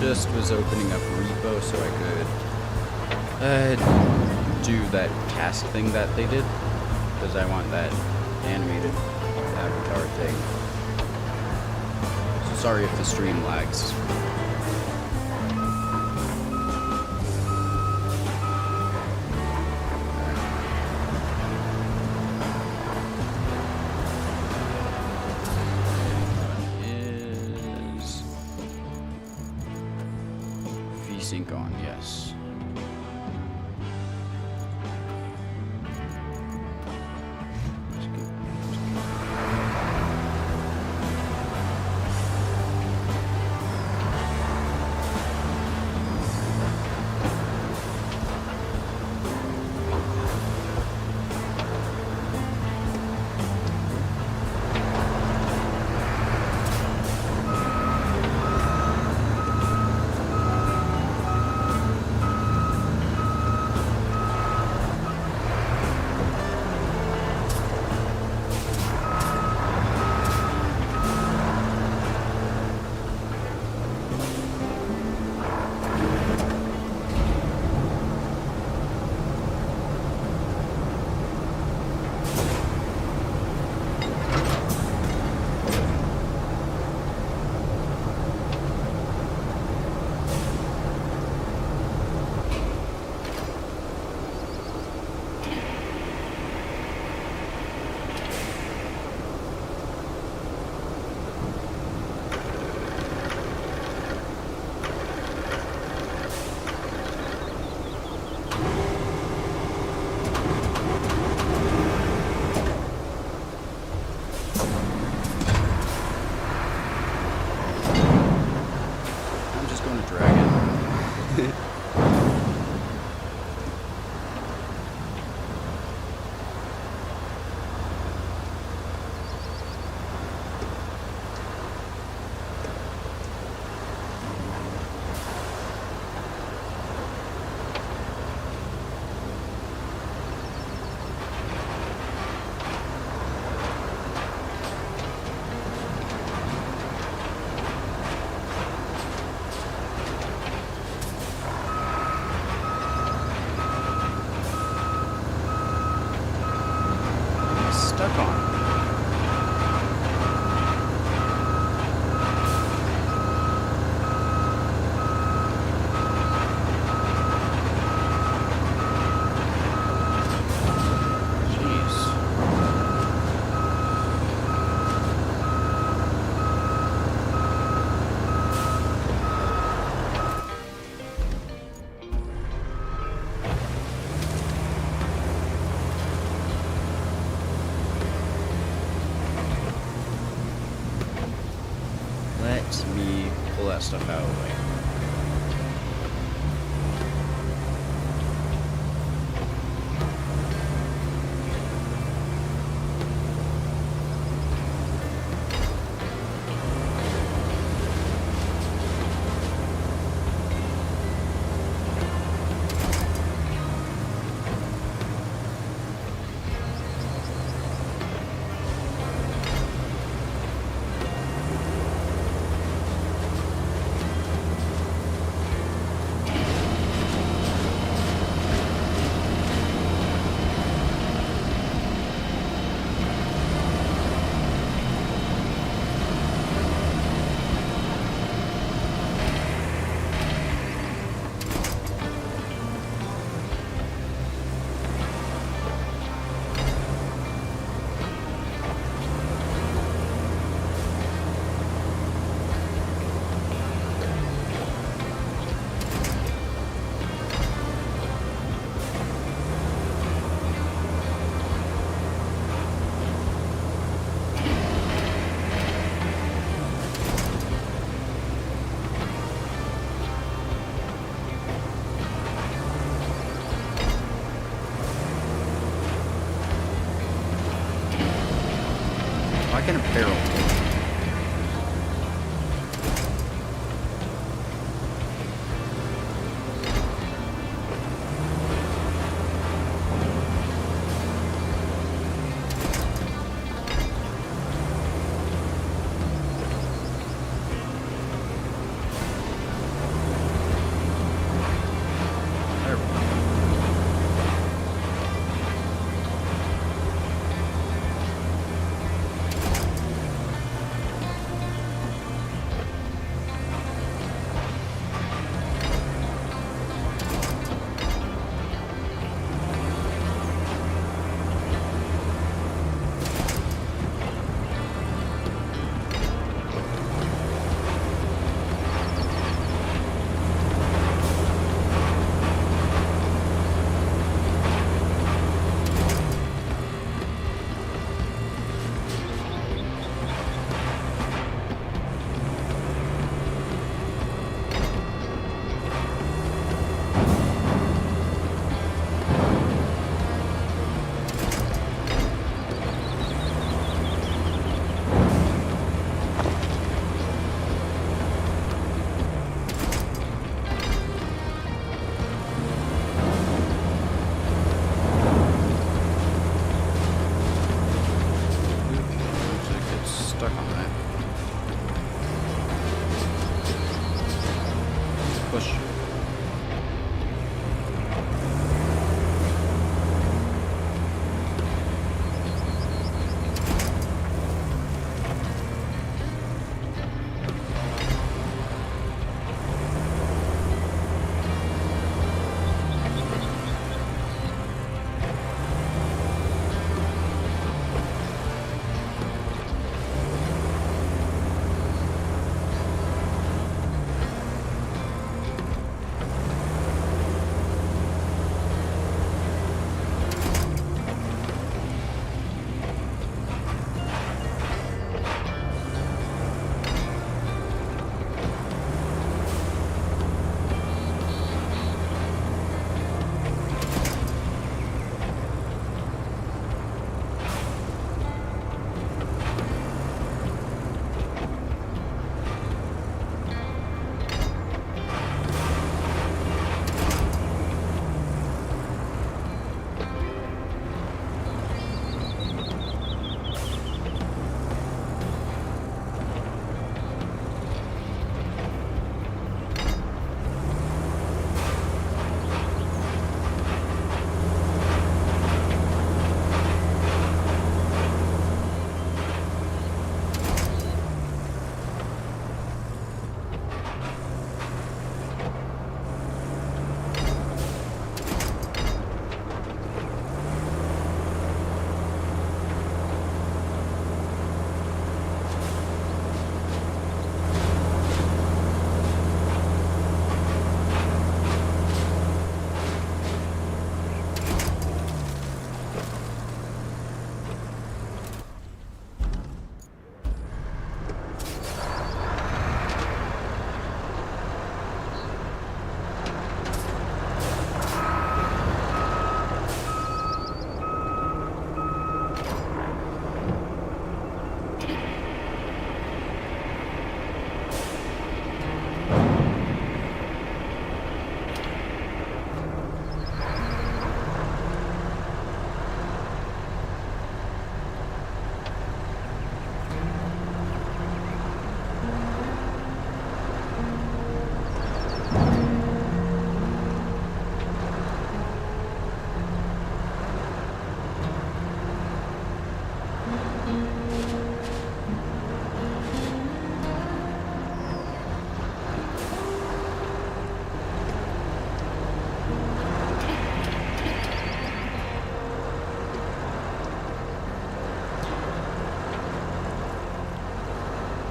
Just was opening up repo so I could do that cast thing that they did, because I want that animated avatar thing. So sorry if the stream lags. Sync on, yes. stuck on? Let me pull that stuff out of the way. Why can a barrel take? There we go.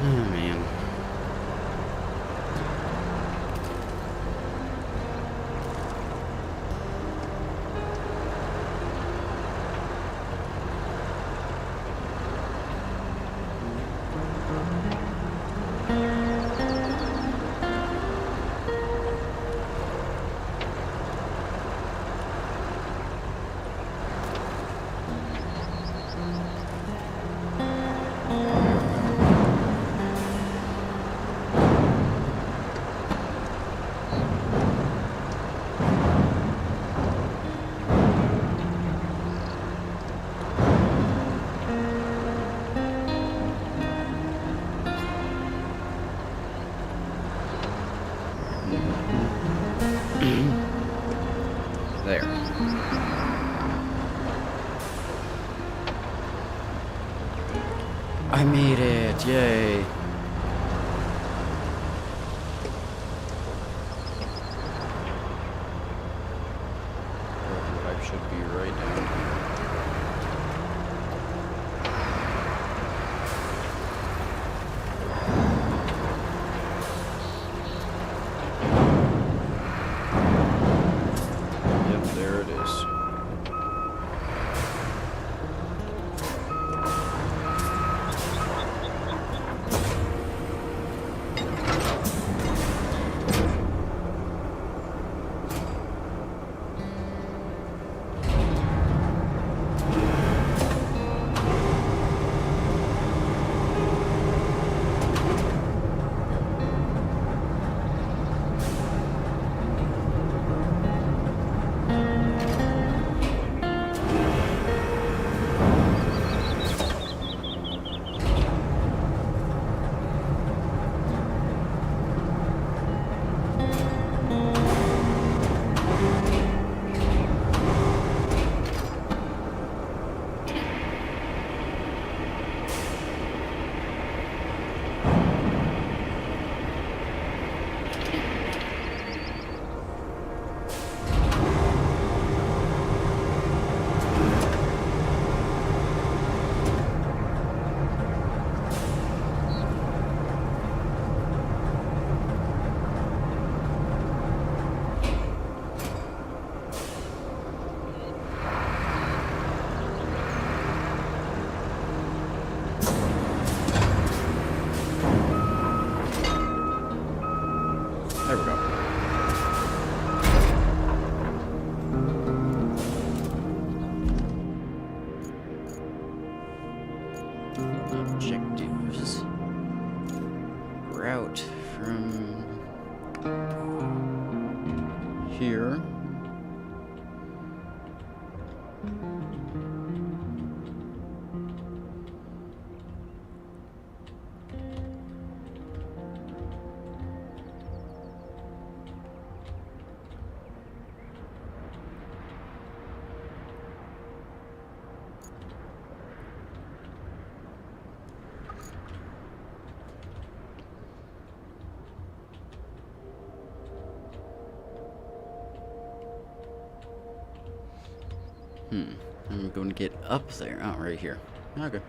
Oh, man. There. I made it! Yay! I should be right down here. Yep, there it is. There we go. Objectives. Route from here. I'm going to get up there. Oh, right here. Okay.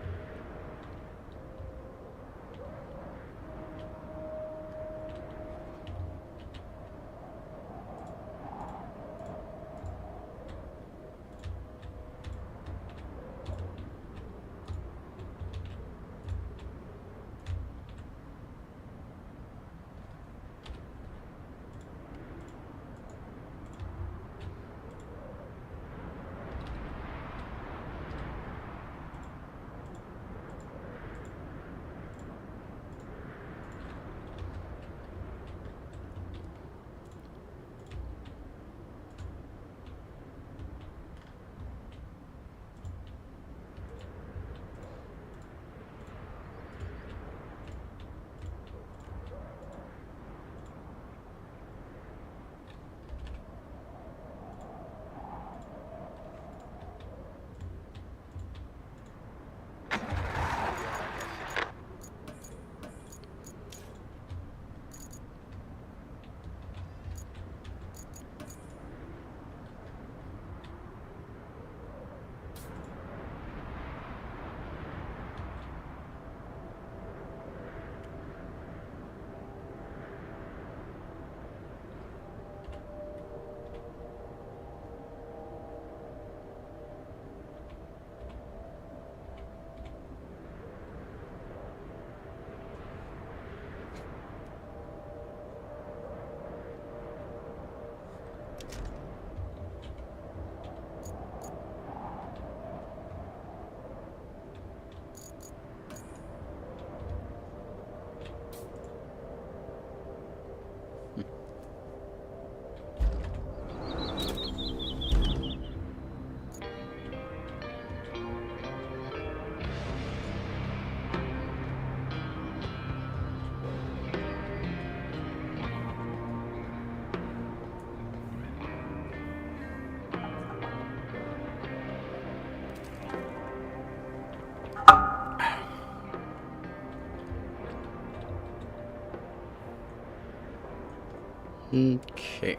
Okay.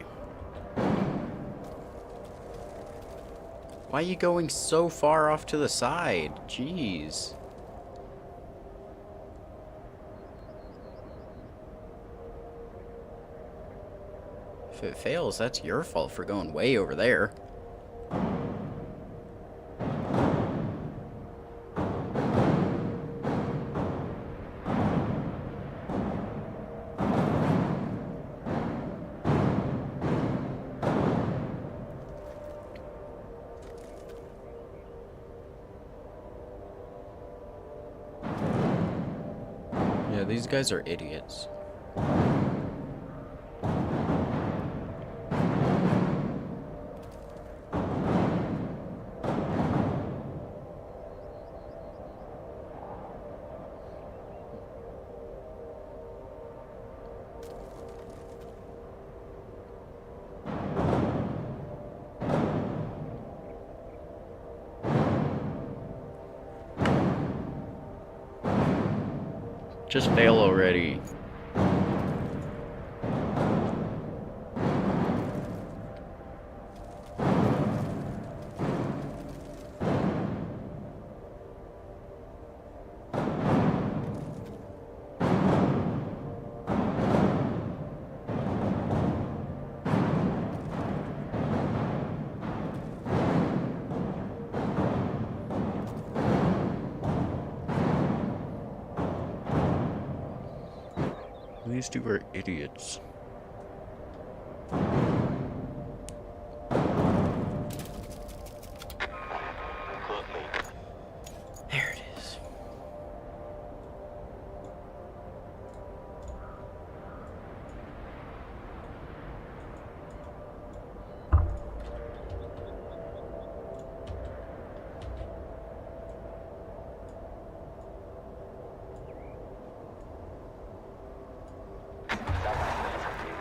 Why are you going so far off to the side? Jeez. If it fails, that's your fault for going way over there. Yeah, these guys are idiots. Just fail already. These two are idiots. There it is.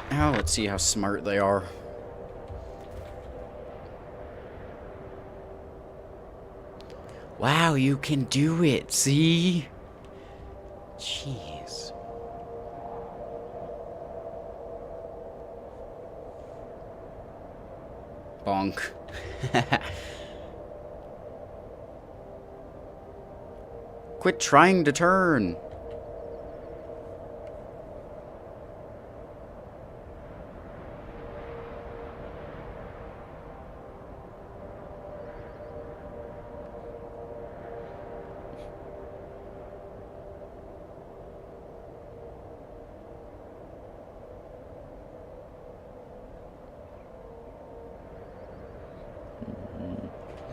Now let's see how smart they are. Wow, you can do it, see? Jeez. Bonk. Quit trying to turn.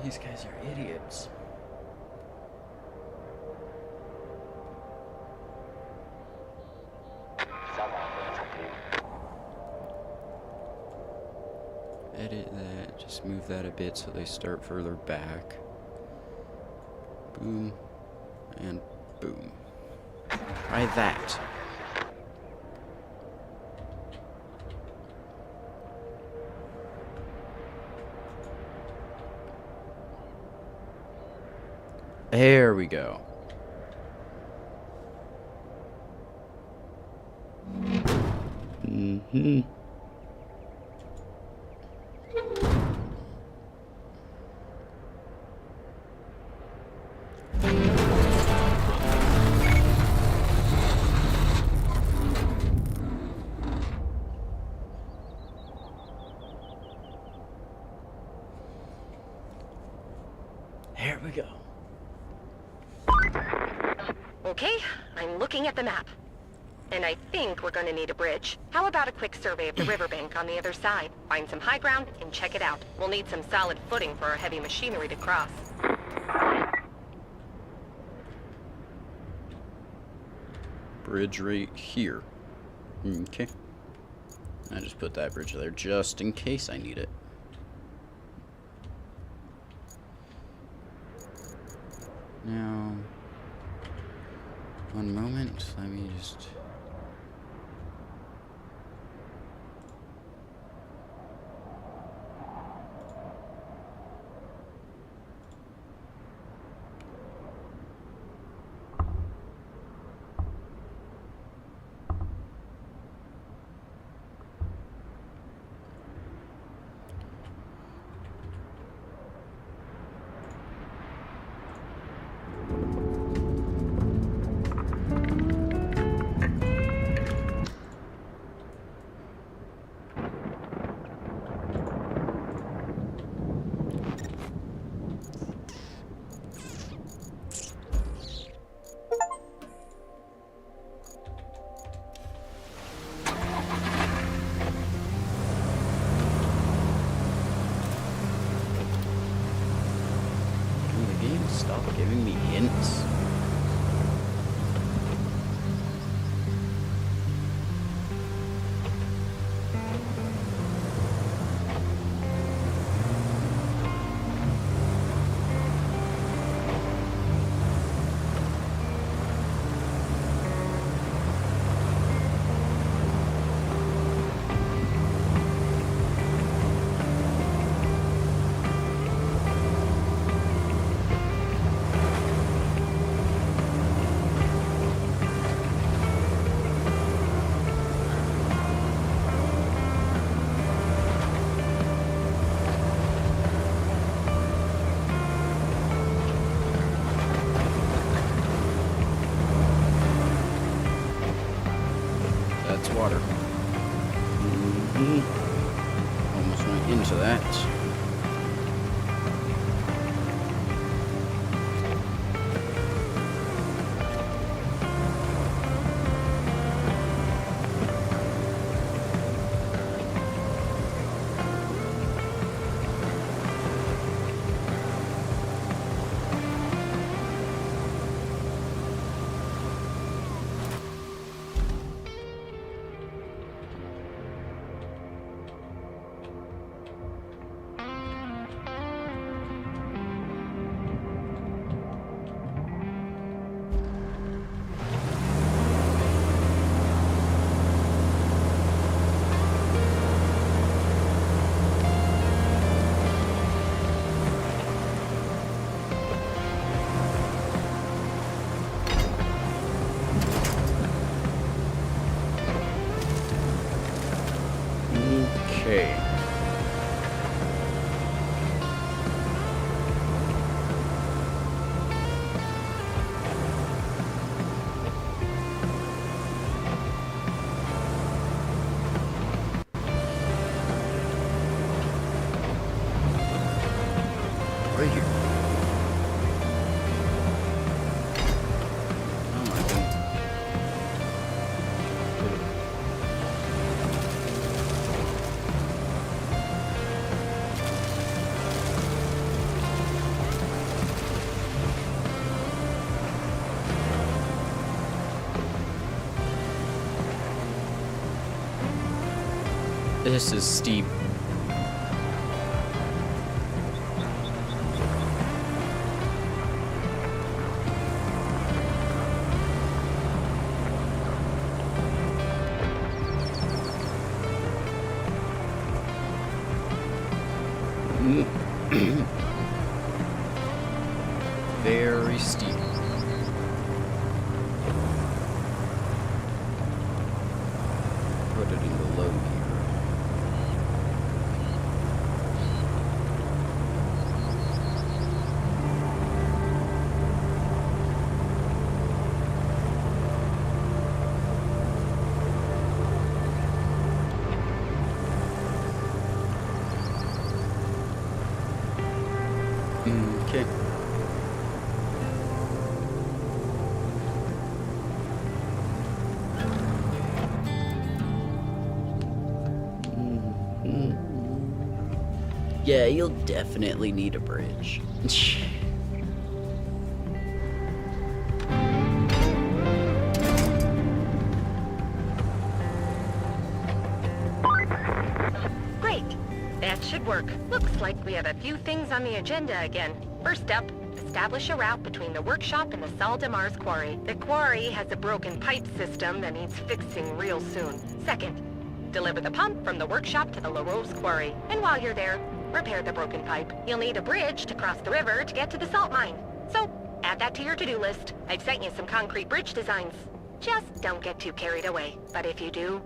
These guys are idiots. Edit that, just move that a bit so they start further back. Boom, and boom. Try that. There we go. Mm-hmm. There we go. Okay, I'm looking at the map. And I think we're gonna need a bridge. How about a quick survey of the riverbank on the other side? Find some high ground and check it out. We'll need some solid footing for our heavy machinery to cross. Bridge right here. Okay. I just put that bridge there just in case I need it. Now, one moment, let me just... that's water. Almost went into that. Okay. Right here. Oh my goodness. This is steep. Very steep. Put it into low gear. Okay. Yeah, you'll definitely need a bridge. Great. That should work. Looks like we have a few things on the agenda again. First up, establish a route between the workshop and the Sal de Mars quarry. The quarry has a broken pipe system that needs fixing real soon. Second, deliver the pump from the workshop to the La Rose quarry. And while you're there, repair the broken pipe. You'll need a bridge to cross the river to get to the salt mine. So, add that to your to-do list. I've sent you some concrete bridge designs. Just don't get too carried away. But if you do,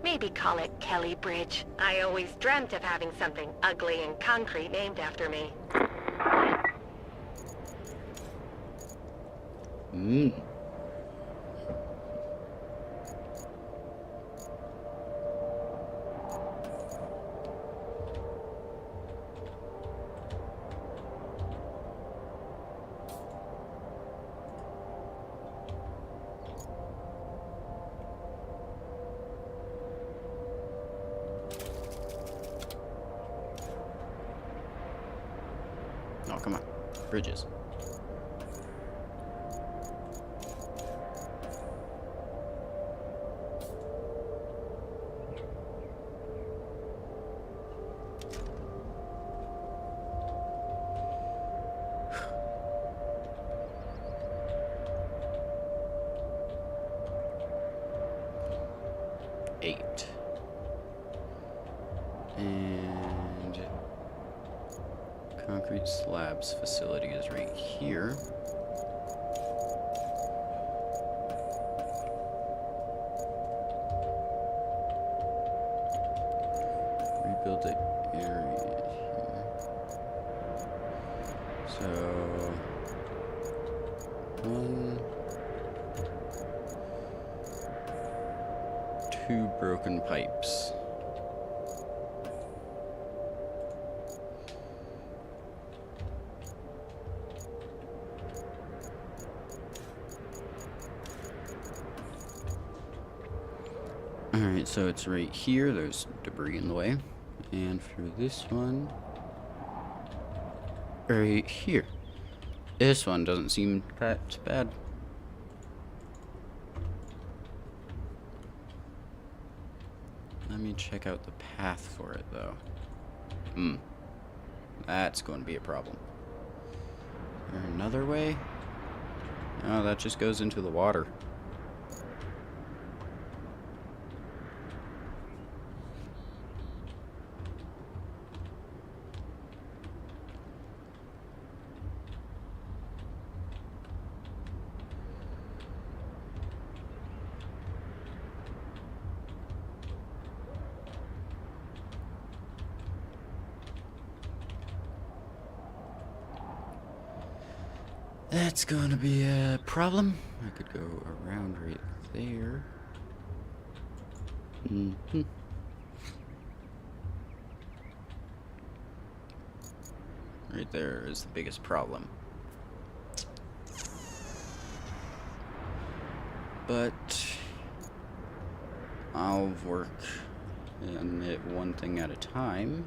maybe call it Kelly Bridge. I always dreamt of having something ugly and concrete named after me. Oh, come on. Bridges. Eight. And concrete slabs facility is right here. Rebuild the area here. So 1, 2, broken pipes. Alright, so it's right here. There's debris in the way. And for this one, right here. This one doesn't seem that bad. Let me check out the path for it, though. That's going to be a problem. Is there another way? Oh, that just goes into the water. That's gonna be a problem. I could go around right there. Right there is the biggest problem. But I'll work on it one thing at a time.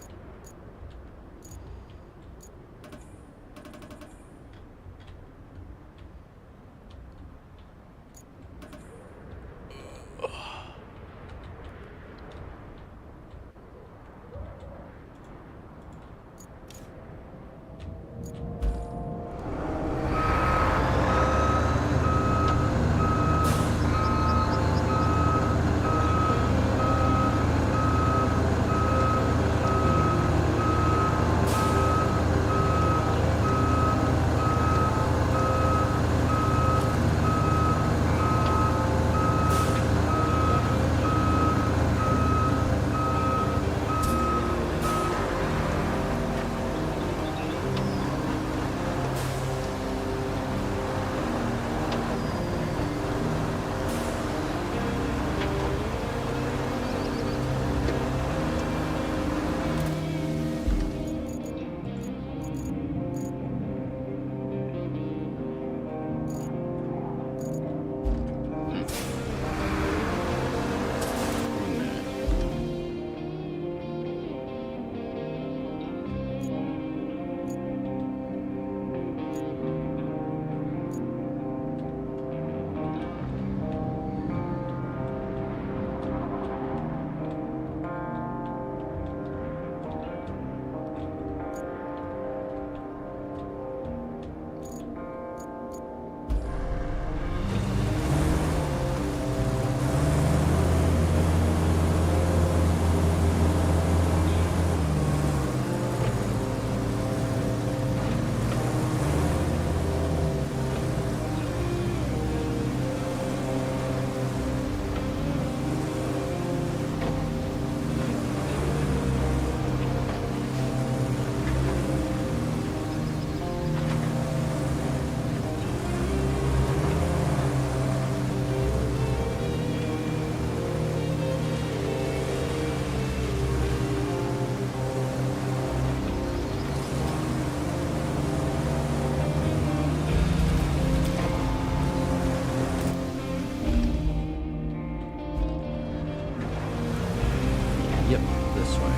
Yep, this way.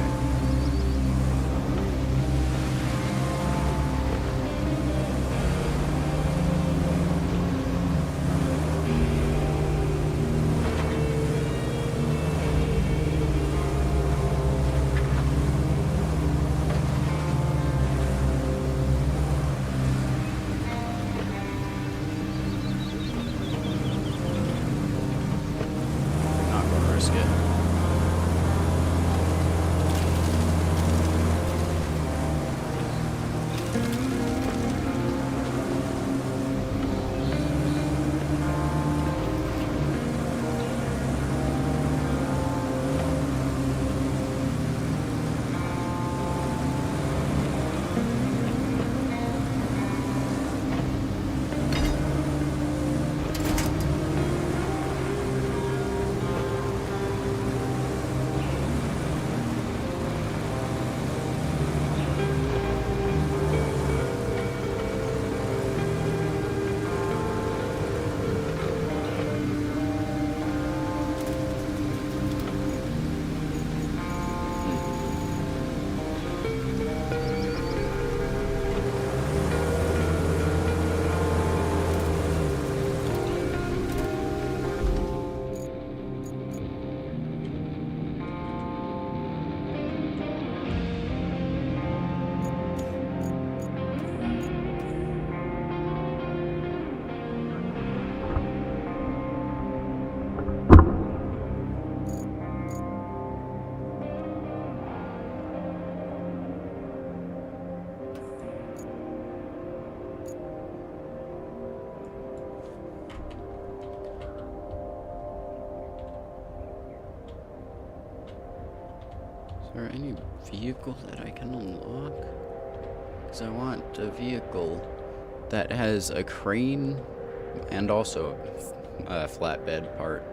Not gonna risk it. there any vehicle that I can unlock? Because I want a vehicle that has a crane and also a flatbed part.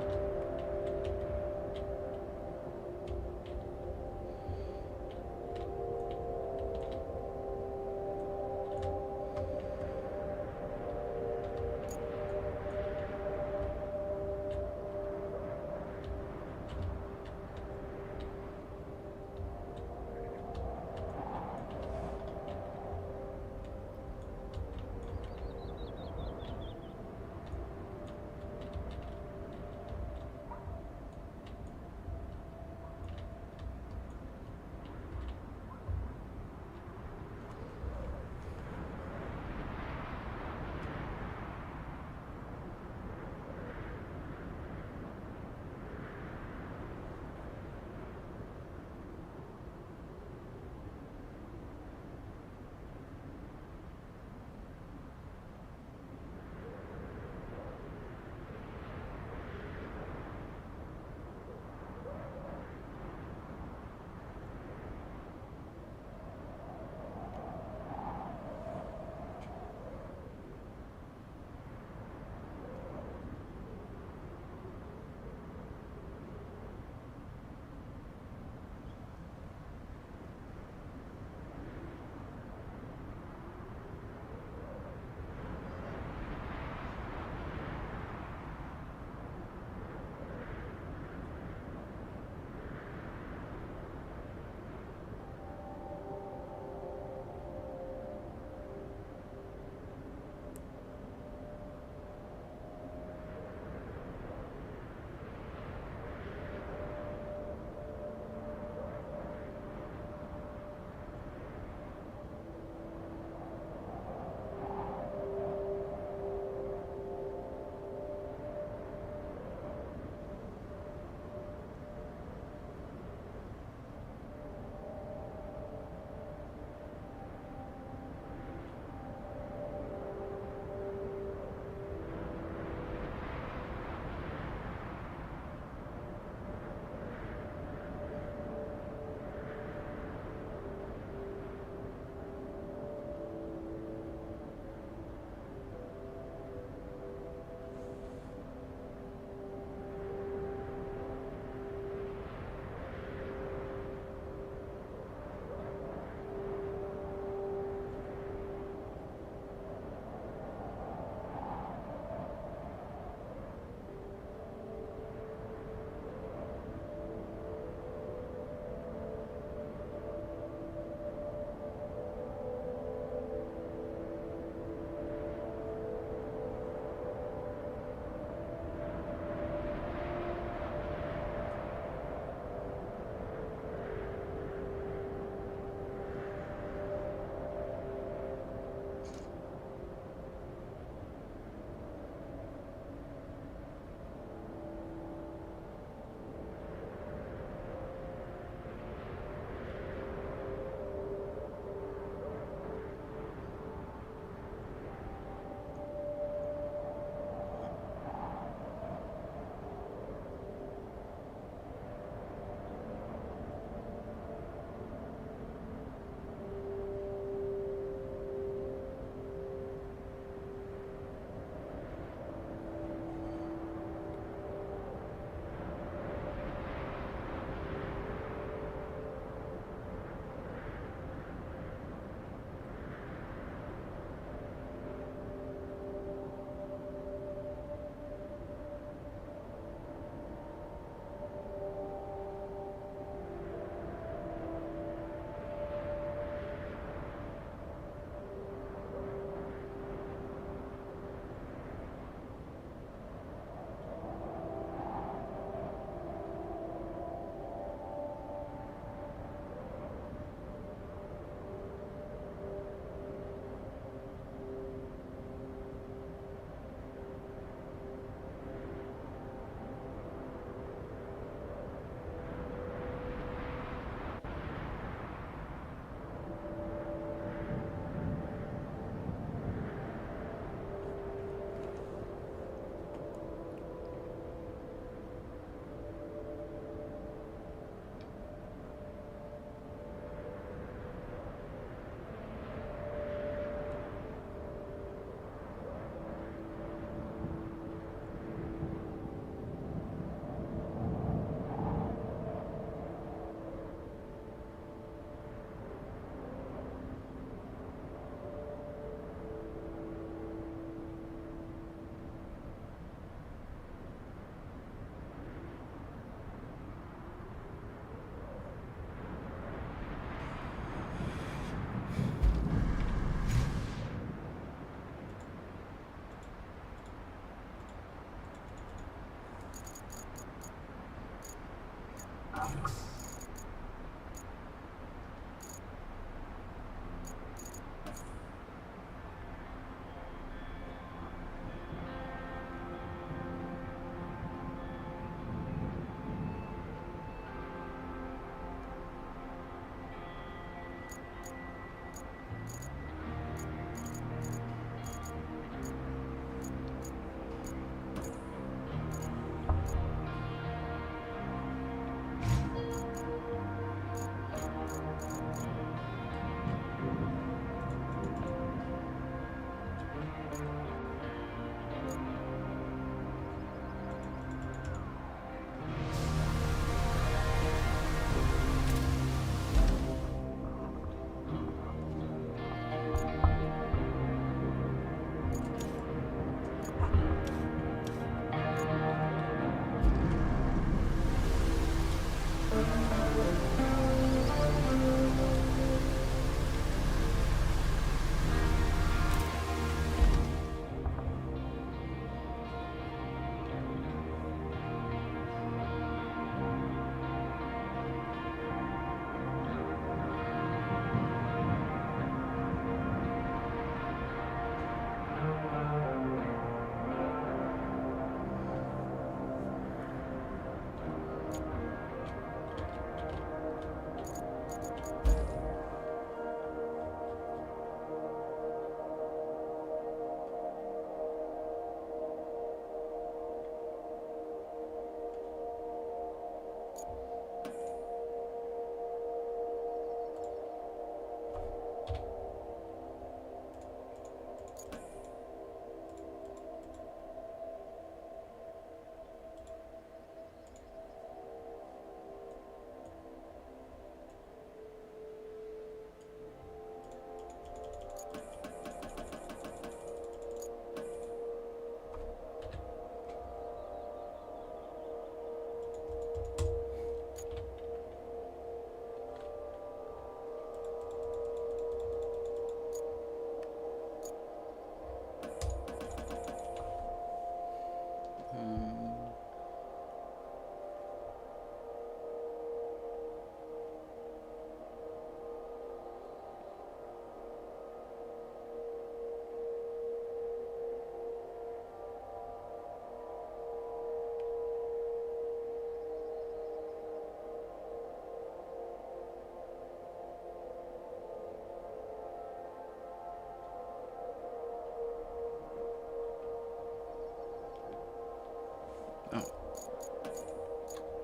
Oh.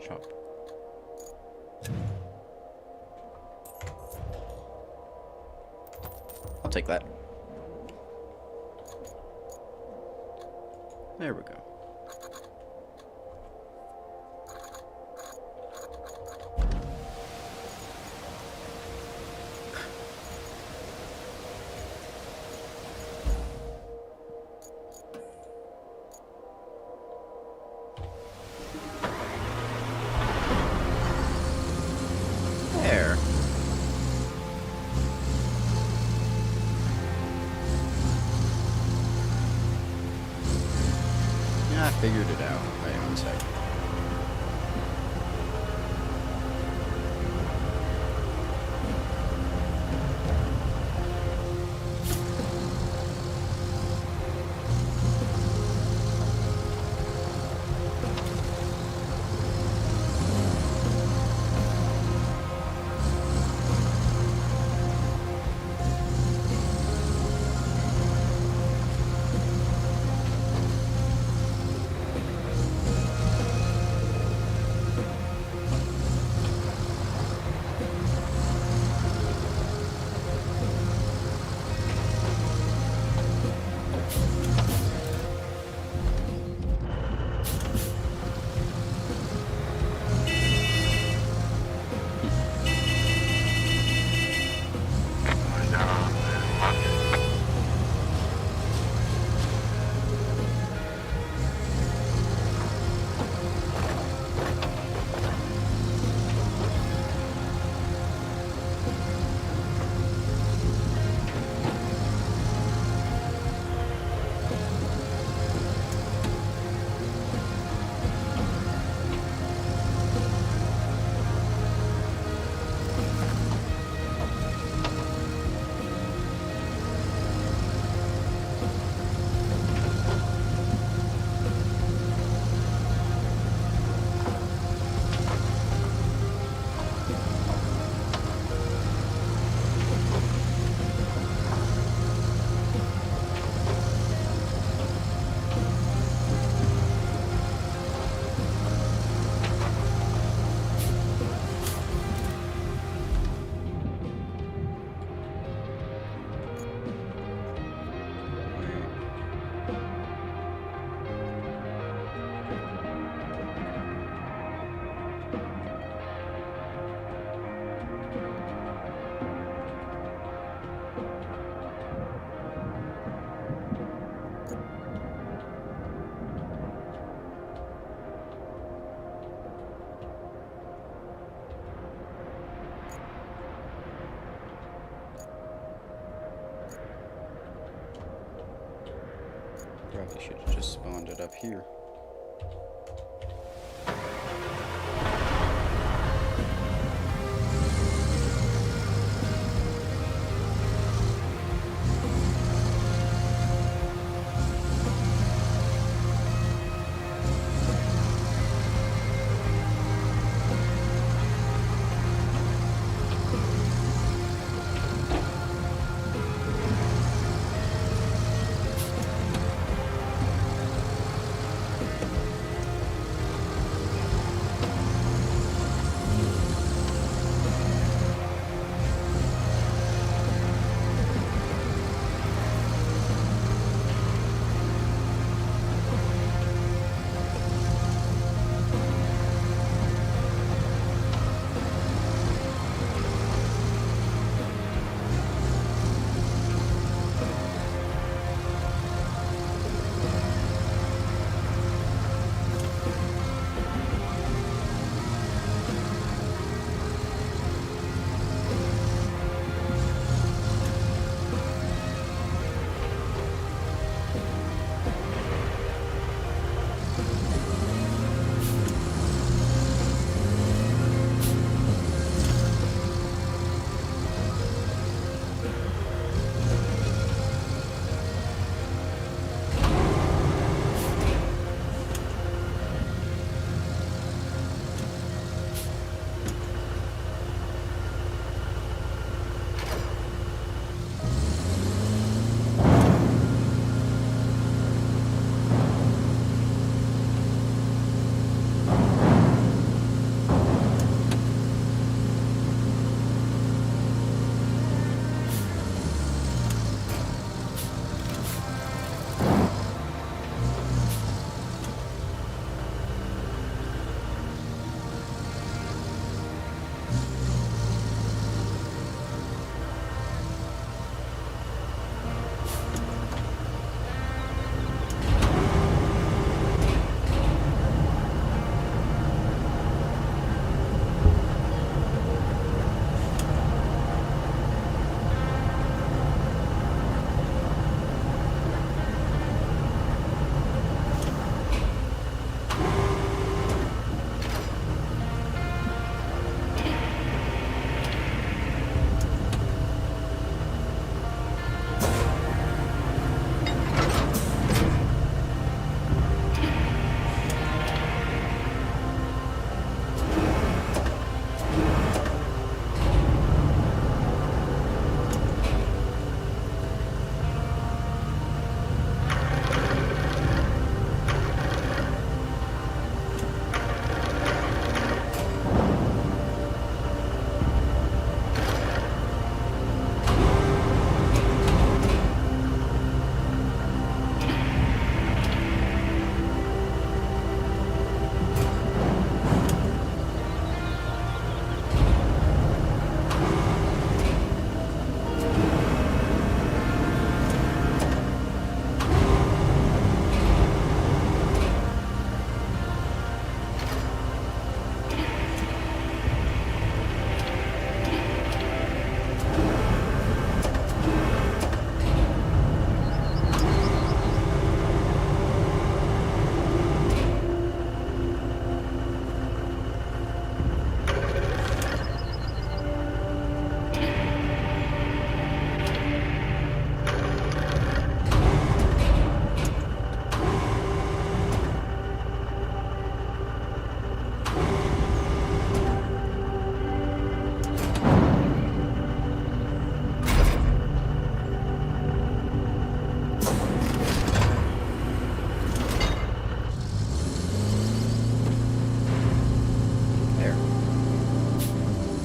Shop. I'll take that. There we go. There. Yeah, I figured it out. Wait one second. Probably should have just spawned it up here.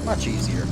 Much easier.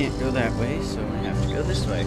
can't go that way, so I have to go this way.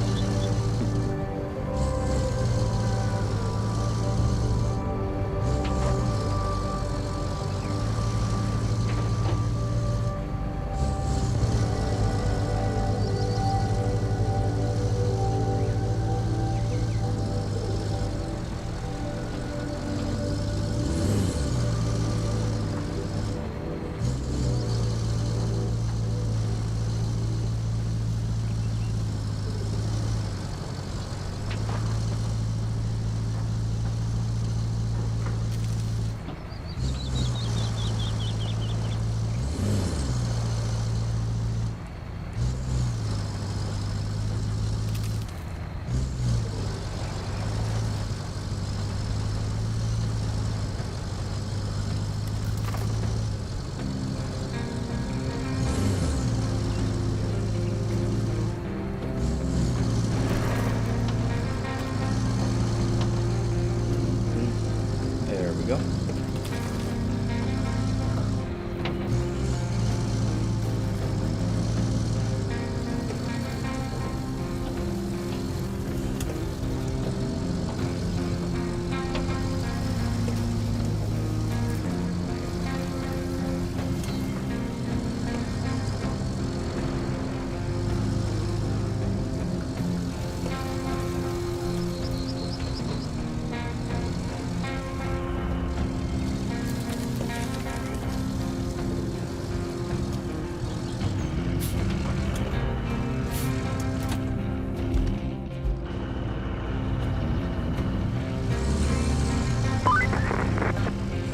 There we go.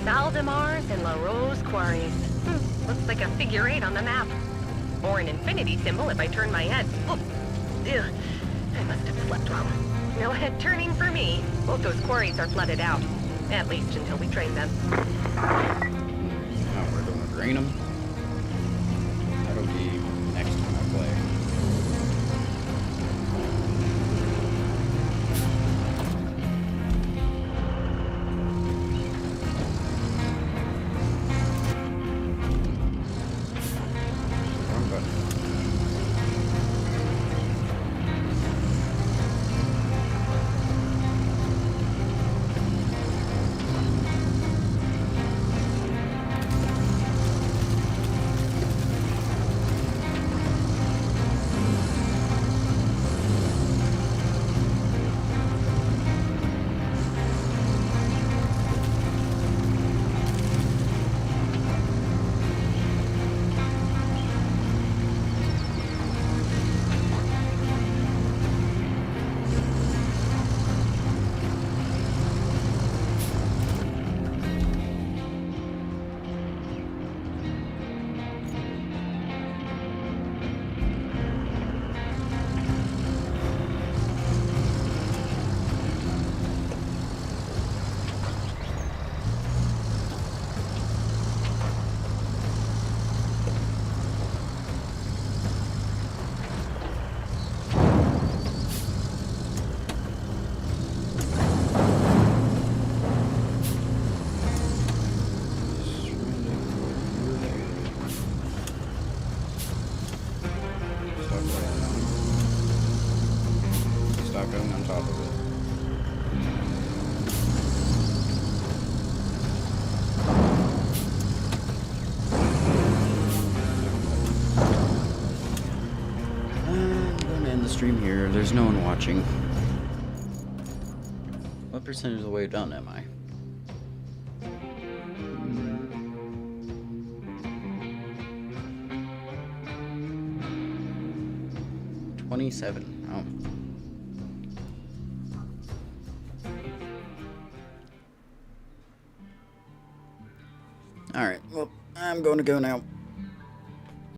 Valdemar's and La Rose quarries. Looks like a figure 8 on the map. Or an infinity symbol if I turn my head. Oof. Ew. I must have slept well. No head turning for me. Both those quarries are flooded out. At least until we drain them. Now we're going to drain them. That'll be next time I play. Wrong button. Stop going on top of it. I'm going to end the stream here. There's no one watching. What percentage of the way done am I? Hmm. 27. Oh. Alright, well, I'm going to go now.